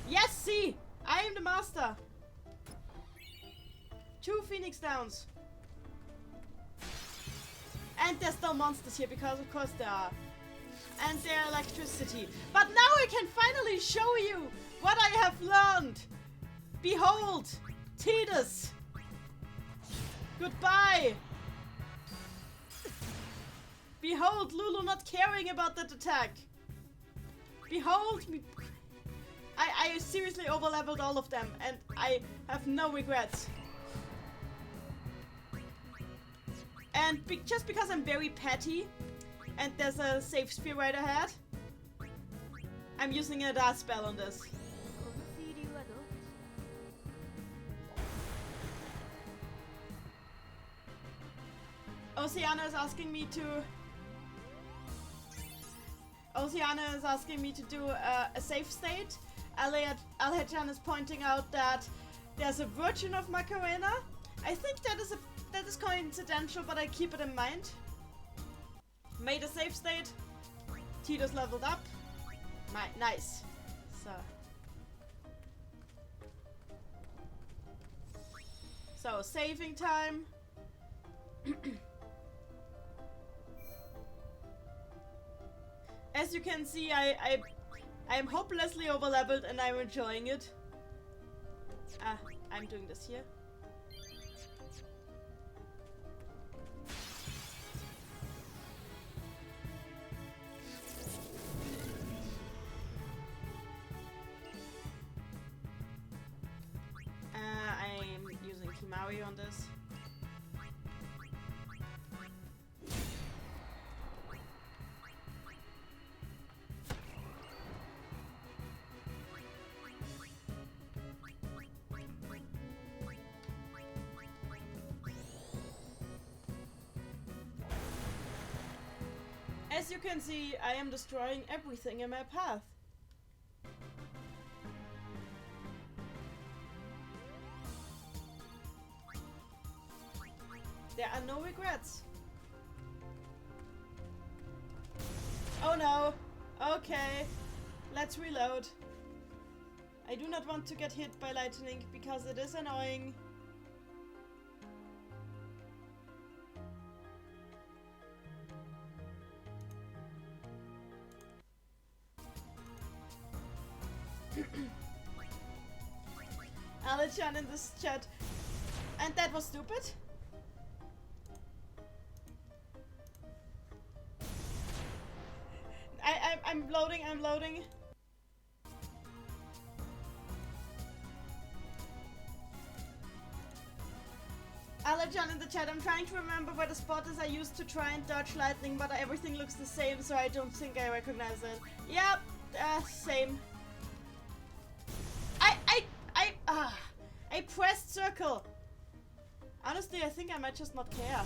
Yes, see! I am the master! 2 Phoenix Downs. And there's no monsters here, because of course there are. And their electricity. But now I can finally show you what I have learned! Behold! Titus! Goodbye! Behold Lulu not caring about that attack! Behold me! I seriously overleveled all of them, and I have no regrets. And just because I'm very petty, and there's a safe sphere right ahead, I'm using a dark spell on this. この水流はどうかしら。 Oceana is asking me to. Oceana is asking me to do a safe state. Alhechan is pointing out that there's a version of Macarena. I think that is coincidental, but I keep it in mind. Made a safe state. Tito's leveled up. Nice. So saving time. As you can see, I am hopelessly overleveled and I'm enjoying it. I'm doing this here. I'm using Kimari on this. As you can see, I am destroying everything in my path. There are no regrets. Oh no. Okay. Let's reload. I do not want to get hit by lightning because it is annoying. Alichan in this chat. And that was stupid? I'm loading. Alichan in the chat, I'm trying to remember where the spot is I used to try and dodge lightning, but everything looks the same, so I don't think I recognize it. Yep, same. I pressed circle. Honestly, I think I might just not care.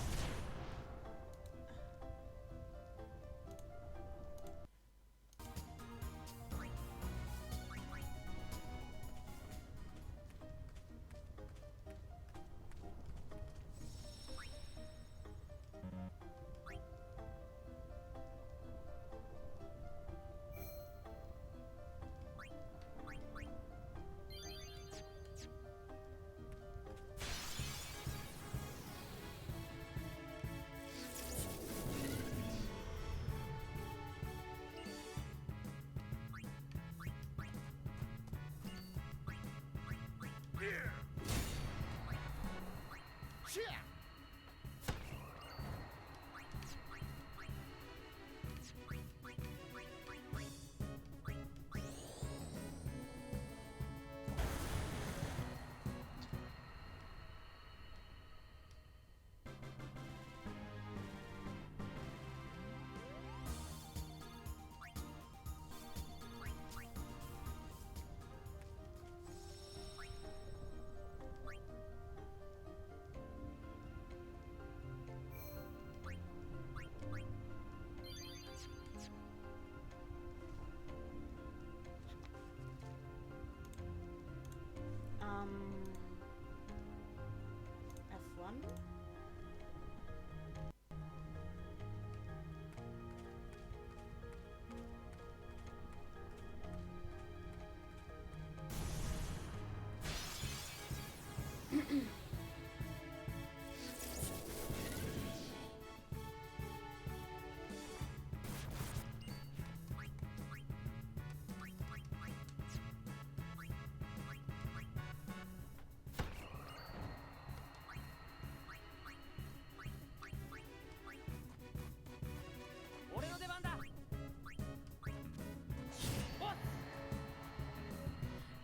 F1?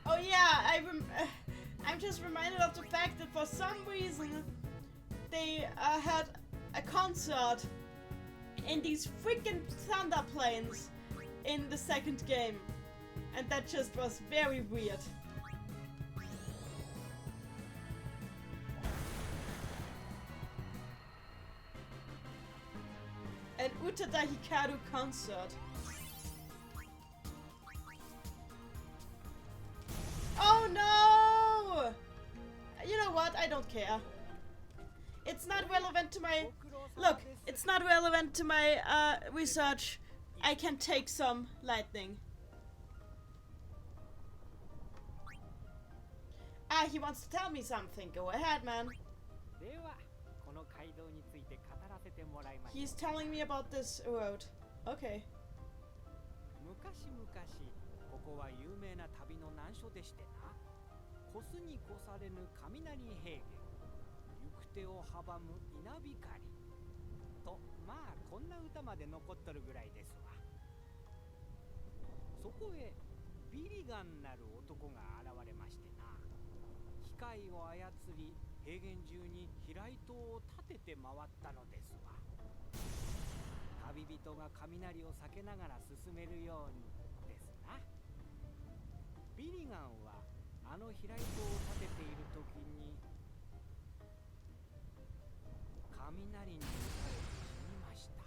Oh yeah, I'm just reminded of the fact that for some reason they had a concert in these freaking thunder plains in the second game. And that just was very weird. An Utada Hikaru concert. Oh no! You know what? I don't care. It's not relevant to my... Look, it's not relevant to my research. I can take some lightning. Ah, he wants to tell me something. Go ahead, man. He's telling me about this road. Okay. 昔々ここは有名な旅の難所でしてな。越すに越されぬ雷平原、行く手を阻む稲光と、まあこんな歌まで残っとるぐらいですわ。そこへビリガンなる男が現れましてな。機械を操り平原中に飛来塔を立てて回ったのですわ。旅人が雷を避けながら進めるようにですな。ビリガンはあの飛来塔を立てている時に雷に打たれて死にました。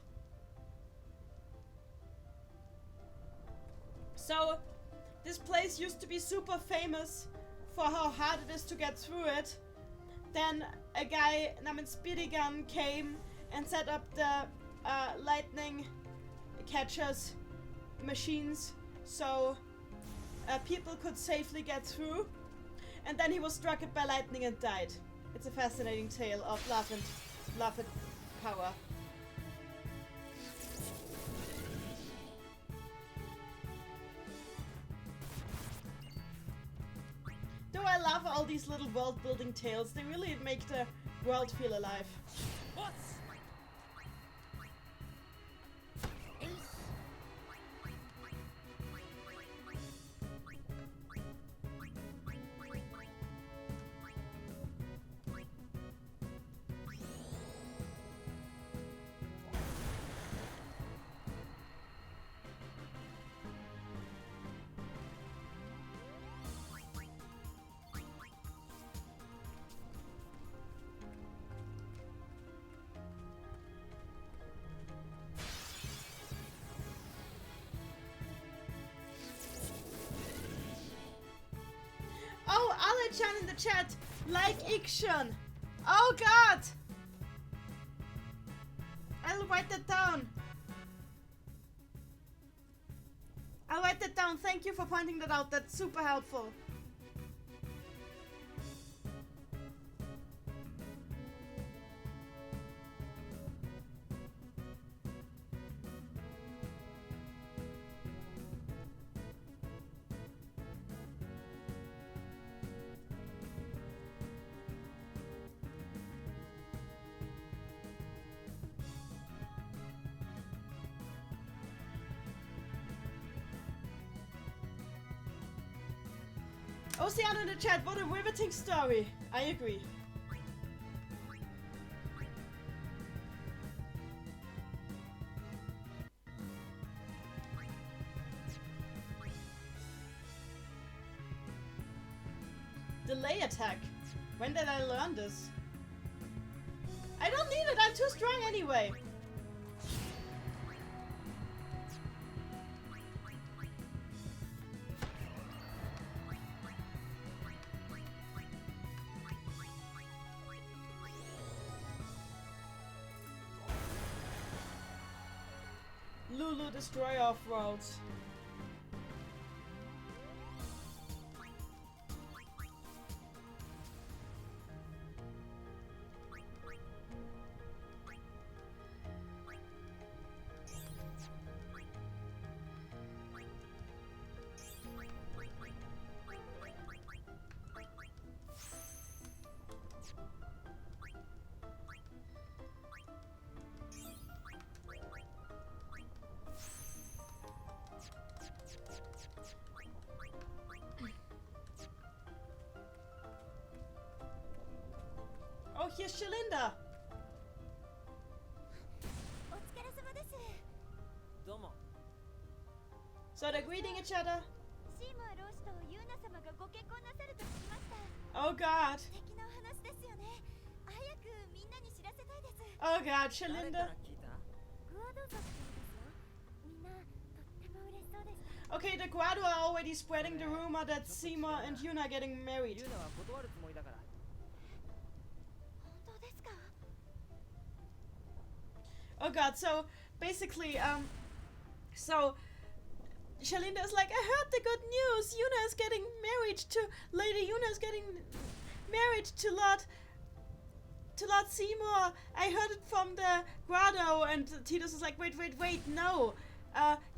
So, this place used to be super famous for how hard it is to get through it. Then a guy named Spirigan came and set up the lightning catchers machines so people could safely get through. And then he was struck by lightning and died. It's a fascinating tale of love and power. Though I love all these little world-building tales, they really make the world feel alive. Oh, Ale-chan in the chat, like Ikshan. Oh god! I'll write that down. I'll write that down. Thank you for pointing that out. That's super helpful. Oceana in the chat, what a riveting story. I agree. Delay attack. When did I learn this? I don't need it, I'm too strong anyway. Lulu, destroy off-roads. Oh, here's Shalinda! お疲れ様です。どうも。 So they're greeting each other. C シーモア老師とユーナ様がご結婚なさると聞きました。 Oh god. 素敵なお話ですよね。早くみんなに知らせたいです。 Oh god, 誰か Shalinda. ら聞いた？グアド族ですよ。みんなとっても嬉しそうでした。 Okay, the Guado are already spreading the rumor that Seymour and Yuna are getting married. ユーナは断るつもりだから。本当ですか？ Oh god, so basically, so Shalinda is like, I heard the good news. Yuna is getting married to Lady Yuna is getting married to Lord Seymour. I heard it from the Grotto, and Titus is like, wait, no.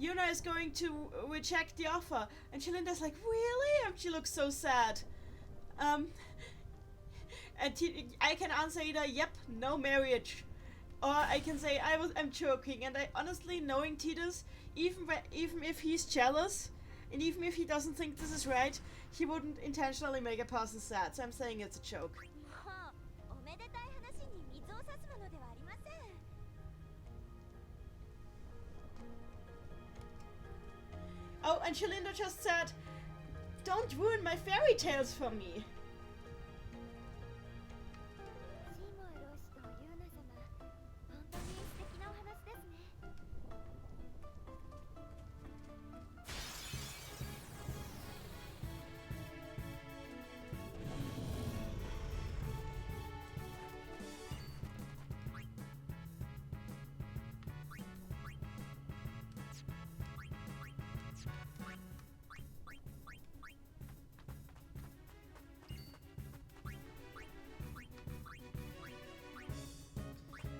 Yuna is going to reject the offer, and Shalinda's like, really? And she looks so sad. And I can answer either yep, no marriage, or I can say I'm joking. And I honestly, knowing Titus, even if he's jealous, and even if he doesn't think this is right, he wouldn't intentionally make a person sad. So I'm saying it's a joke. もうおめでたい話に水を差すものではありません。 Oh, and Shalinda just said, don't ruin my fairy tales for me. シーモア老師とユーナ様、本当に素敵なお話ですね。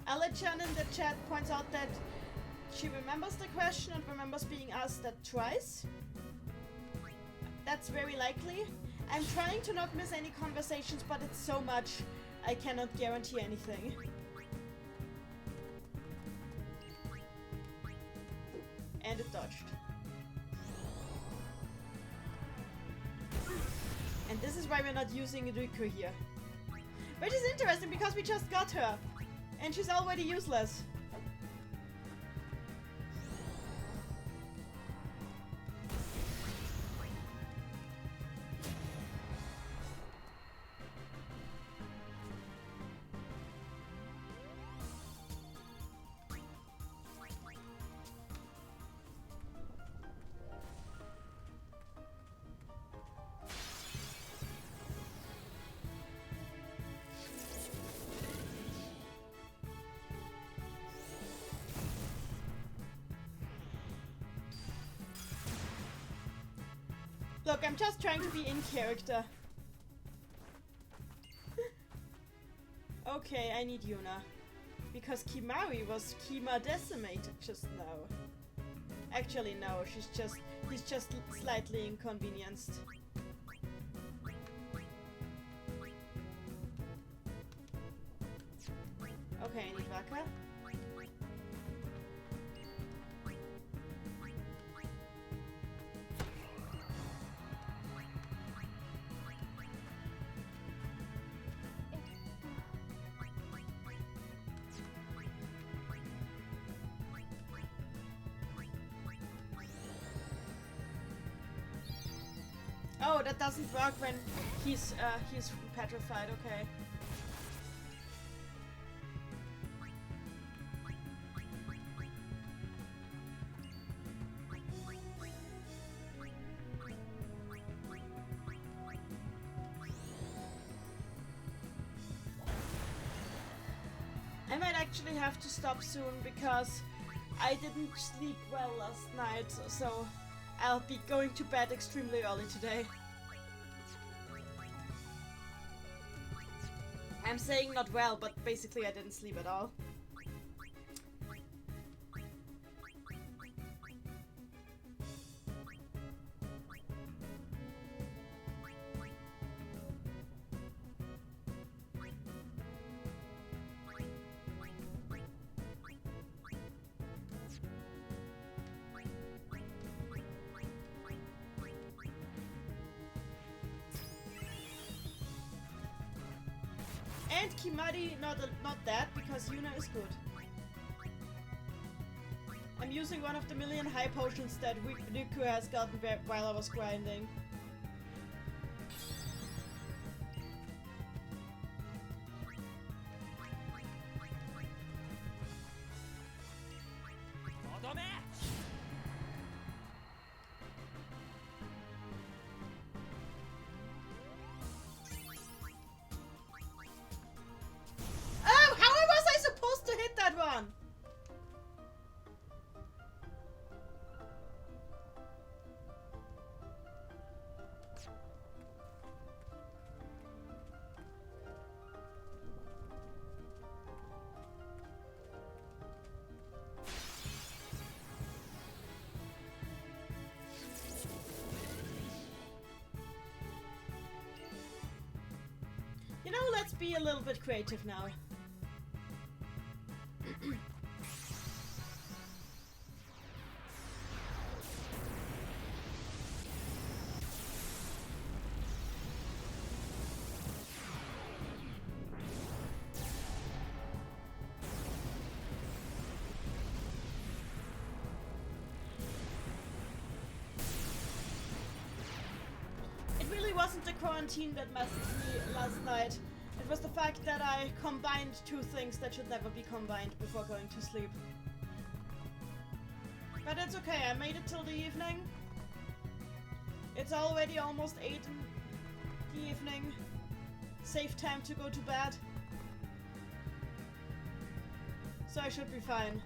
Alechan in the chat points out that she remembers the question and remembers being asked that twice. That's very likely. I'm trying to not miss any conversations, but it's so much, I cannot guarantee anything. And it dodged. And this is why we're not using Riku here. Which is interesting because we just got her. And she's already useless. Look, I'm just trying to be in character. Okay, I need Yuna. Because Kimari was Kima decimated just now. Actually, no, he's just slightly inconvenienced. Okay, I need Waka. Oh, that doesn't work when he's petrified, okay. I might actually have to stop soon because I didn't sleep well last night, so I'll be going to bed extremely early today. I'm saying not well, but basically I didn't sleep at all. And Kimari not that because Yuna is good. I'm using one of the million high potions that Riku has gotten while I was grinding. Oh, how was I supposed to hit that one? You know, let's be a little bit creative now. It really wasn't the quarantine that messed me last night. It was the fact that I combined two things that should never be combined before going to sleep. But it's okay, I made it till the evening. It's already almost 8 in the evening. Safe time to go to bed. So I should be fine.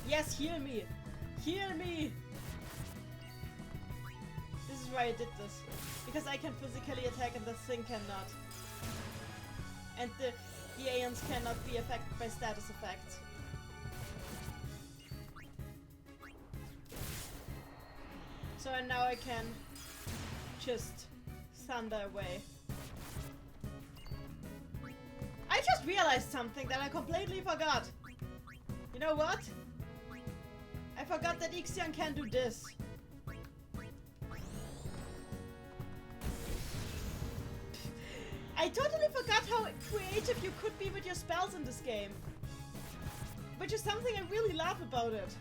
Yes, heal me! Heal me! This is why I did this. Because I can physically attack and the thing cannot. And the Aeons cannot be affected by status effects. So now I can just thunder away. I just realized something that I completely forgot. You know what? I forgot that Ixion can do this. I totally forgot how creative you could be with your spells in this game. Which is something I really love about it.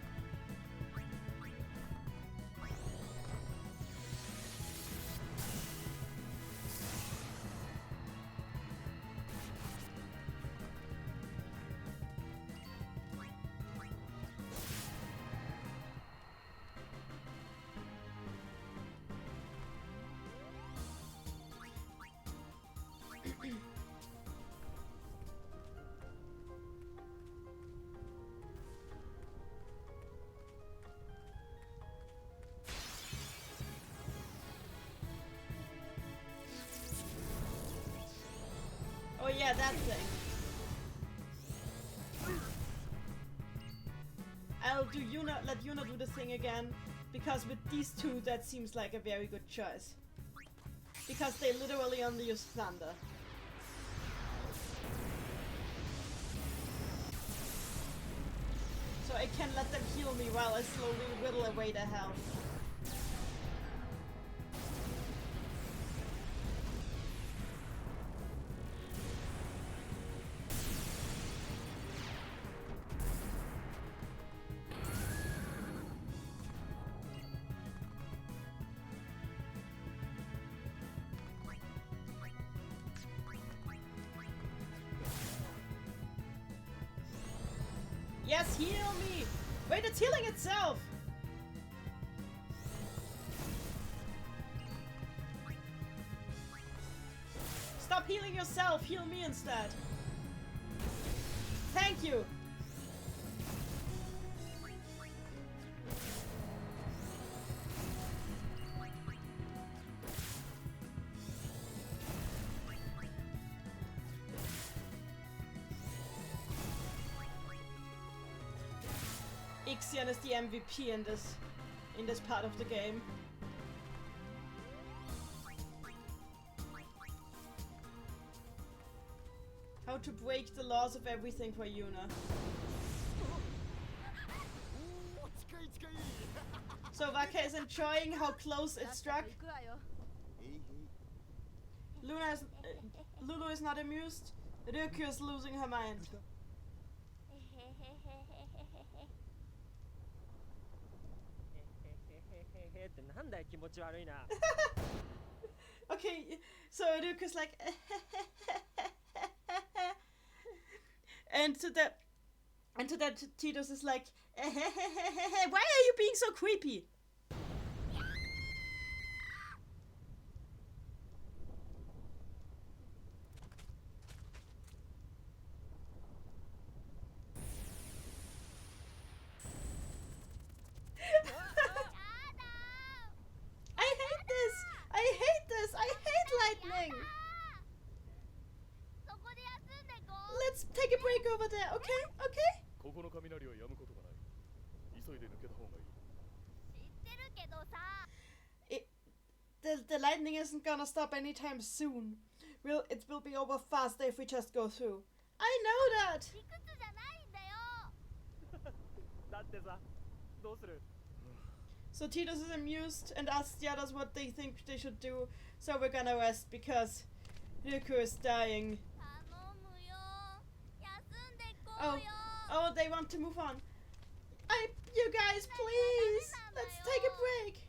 Oh yeah, that thing. I'll do let Yuna do the thing again, because with these two that seems like a very good choice. Because they literally only use thunder. So I can let them heal me while I slowly whittle away their health. Yes, heal me! Wait, it's healing itself! Stop healing yourself, heal me instead. Thank you! Ixion is the MVP in this part of the game. How how to break the laws of everything for Yuna. So Waka is enjoying how close it struck. Lulu is not amused. Ryuku is losing her mind. Okay, so Ryuku's like and to that Titus is like why are you being so creepy? I hate lightning. Let's take a break over there, okay? Okay? ここの雷は止むことがない。急いで抜けた方がいい。The lightning isn't gonna stop anytime soon. It will be over faster if we just go through. I know that! だってさ、どうする? So Titus is amused and asks the others what they think they should do. So we're gonna rest because Ryuku is dying. Oh, they want to move on. You guys, please, let's take a break.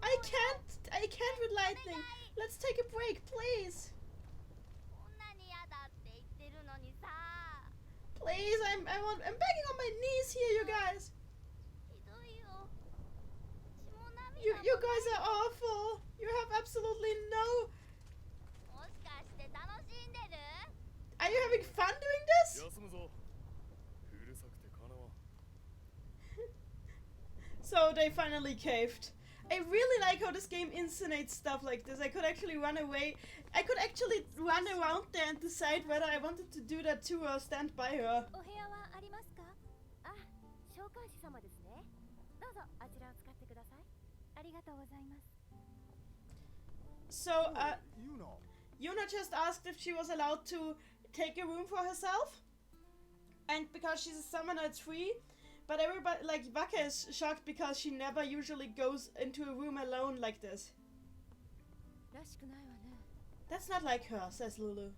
I can't with lightning. Let's take a break, please. Please, I'm begging on my knees here, you guys. You guys are awful. You have absolutely no. Are you having fun doing this? So they finally caved. I really like how this game insinuates stuff like this. I could actually run away. I could actually run around there and decide whether I wanted to do that too or stand by her. So, Yuna just asked if she was allowed to take a room for herself. And because she's a summoner, it's free. But everybody, like, Waka is shocked because she never usually goes into a room alone like this. That's not like her, says Lulu.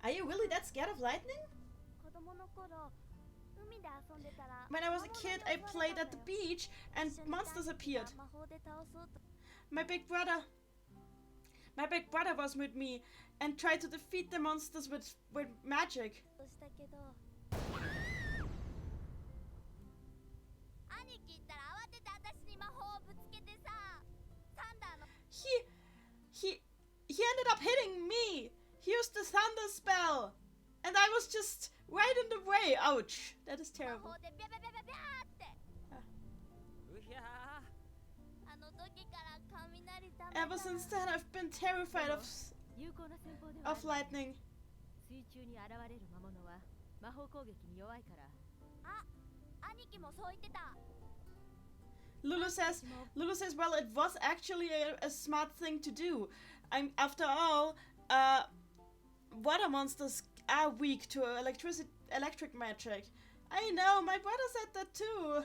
Are you really that scared of lightning? When I was a kid, I played at the beach and monsters appeared. My big brother was with me and tried to defeat the monsters with magic. He ended up hitting me. He used the thunder spell, and I was just right in the way. Ouch! That is terrible. Ever since then, I've been terrified of lightning. Lulu says, well, it was actually a smart thing to do. After all, water monsters are weak to electric magic. I know, my brother said that too.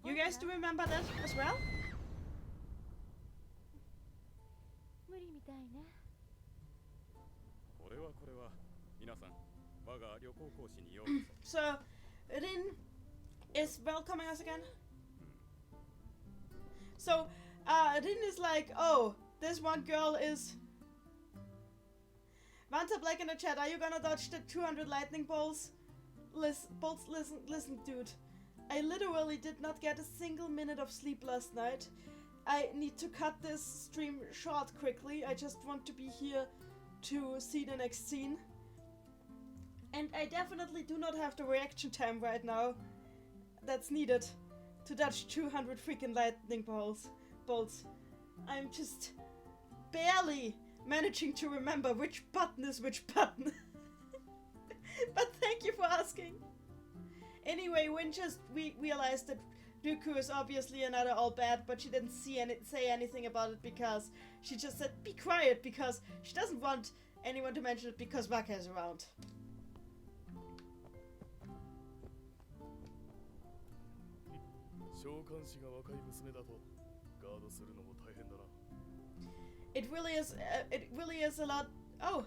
You guys do remember that as well? So, Rin is welcoming us again. So, Rin is like, oh, this one girl is... Vanta Black in the chat, are you gonna dodge the 200 lightning bolts? Listen, dude. I literally did not get a single minute of sleep last night. I need to cut this stream short quickly. I just want to be here to see the next scene. And I definitely do not have the reaction time right now that's needed to dodge 200 freaking lightning bolts. I'm just... barely managing to remember which button is which button. But thank you for asking. Anyway, Win just realized that Dooku is obviously another all bad, but she didn't say anything about it because she just said, be quiet, because she doesn't want anyone to mention it because Waka is around. It really is a lot. Oh,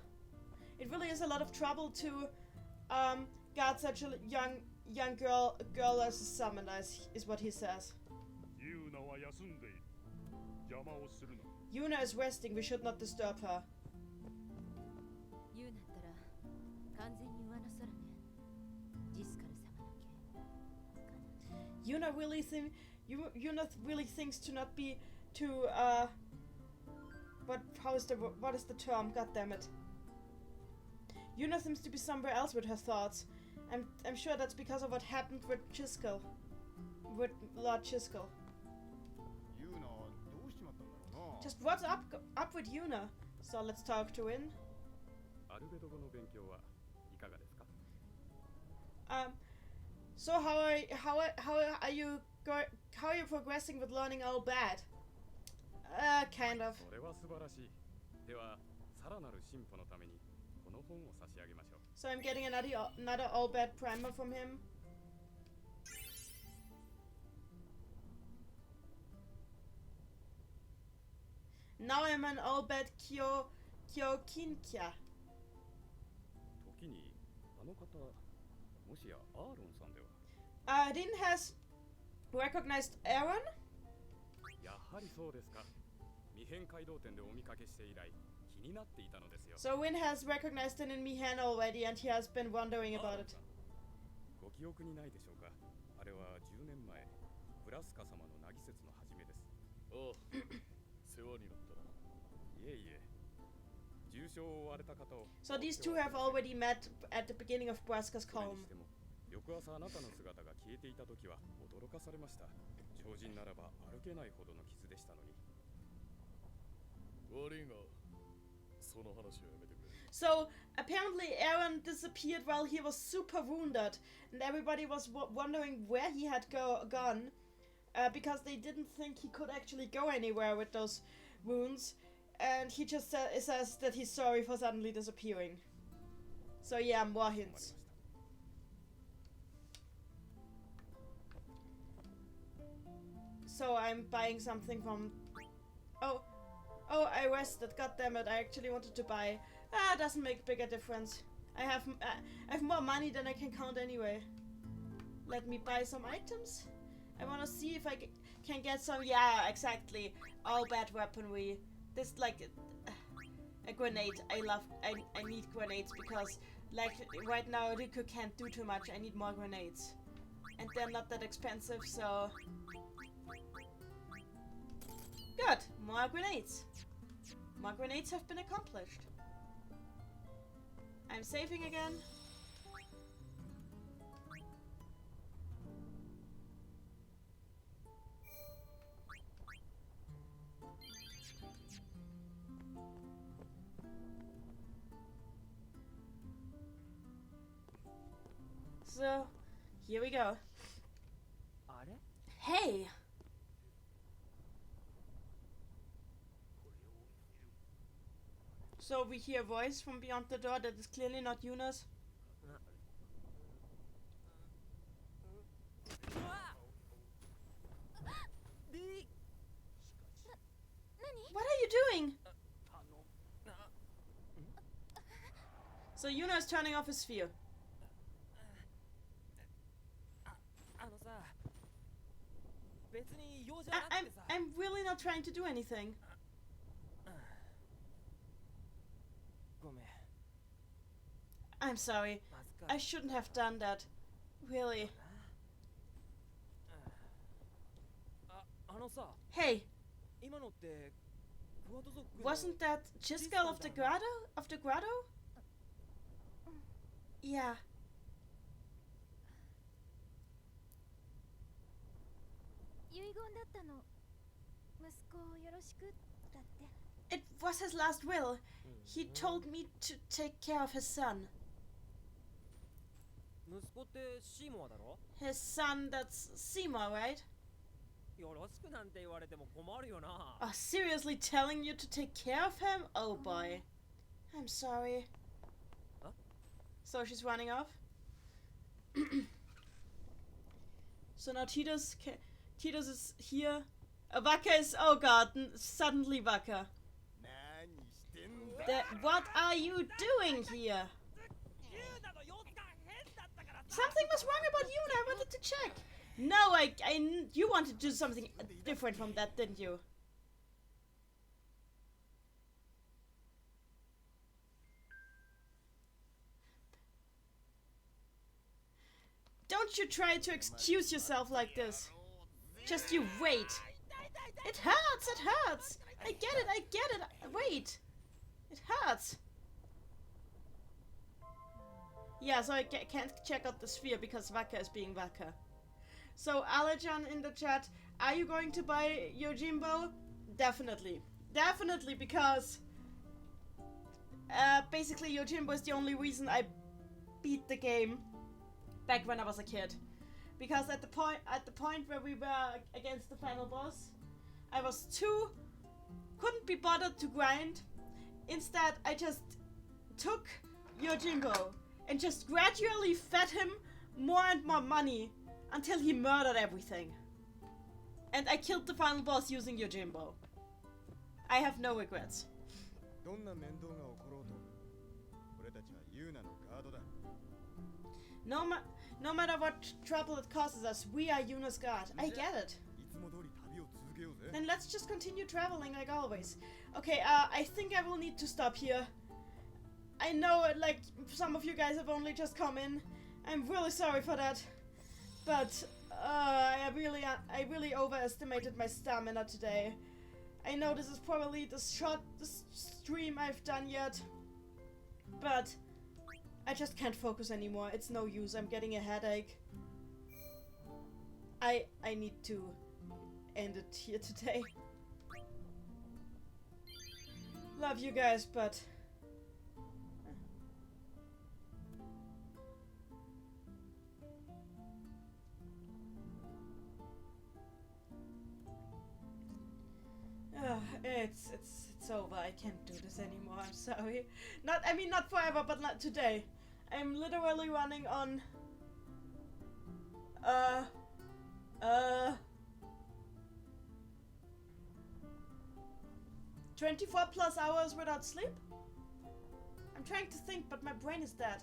it really is a lot of trouble to guard such a young girl as a summoner, is what he says. Yuna is resting. We should not disturb her. Yuna really thinks to not be too what is the term? God damn it. Yuna seems to be somewhere else with her thoughts. I'm sure that's because of what happened with Chiskel. With Lord Chiskel. Just what's up with Yuna? So let's talk to Win. So how are you progressing with learning all bad? Kind of. So I'm getting another all bad primer from him. Now I'm an all bad Kyokinkya. Din has recognized Aaron? So Win has recognized it in Mihan already, and he has been wondering about it. So these two have already met at the beginning of Braska's calm. So apparently Aaron disappeared while he was super wounded, and everybody was wondering where he had gone, because they didn't think he could actually go anywhere with those wounds, and he just says that he's sorry for suddenly disappearing. So yeah, more hints. So I'm buying something from... Oh, I rested. God damn it! I actually wanted to buy. Doesn't make bigger difference. I have more money than I can count anyway. Let me buy some items. I want to see if I can get some. Yeah, exactly. All bad weaponry. This like a grenade. I need grenades because like right now Riku can't do too much. I need more grenades, and they're not that expensive. So good. More grenades. More grenades have been accomplished. I'm saving again. So, here we go. Hey! So we hear a voice from beyond the door that is clearly not Yuna's. What are you doing? So Yuna is turning off his sphere. I'm really not trying to do anything. I'm sorry. I shouldn't have done that. Really. Hey. Wasn't that Chiskel of the Grotto? Yeah. It was his last will. He told me to take care of his son. 息子ってシーモアだろ？ His son, that's Seymour, right? よろしくなんて言われても困るよな。 Oh, seriously telling you to take care of him? Oh boy. I'm sorry. Huh? So she's running off? So now Titus is here. Waka is, oh god, suddenly Waka. What are you doing here? Something was wrong about you and I wanted to check. No, you wanted to do something different from that, didn't you? Don't you try to excuse yourself like this. Just you wait. It hurts, it hurts. I get it. Wait. It hurts. Yeah, so I can't check out the sphere because Waka is being Waka. So, Alajan in the chat, are you going to buy Yojimbo? Definitely. Definitely, because basically Yojimbo is the only reason I beat the game back when I was a kid. Because at the point where we were against the final boss, I was couldn't be bothered to grind. Instead, I just took Yojimbo and just gradually fed him more and more money until he murdered everything. And I killed the final boss using Yojimbo. I have no regrets. No matter what trouble it causes us, we are Yuna's guard. I get it. Then let's just continue traveling like always. Okay, I think I will need to stop here. I know, like, some of you guys have only just come in. I'm really sorry for that. But, I really overestimated my stamina today. I know this is probably the shortest stream I've done yet. But I just can't focus anymore. It's no use. I'm getting a headache. I need to end it here today. Love you guys, but it's over. I can't do this anymore. I'm sorry. Not forever, but not today. I'm literally running on 24 plus hours without sleep? I'm trying to think, but my brain is dead.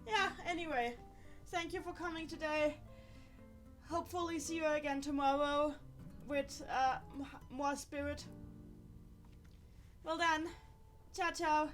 Yeah, anyway. Thank you for coming today. Hopefully see you again tomorrow with more spirit. Well then, ciao ciao.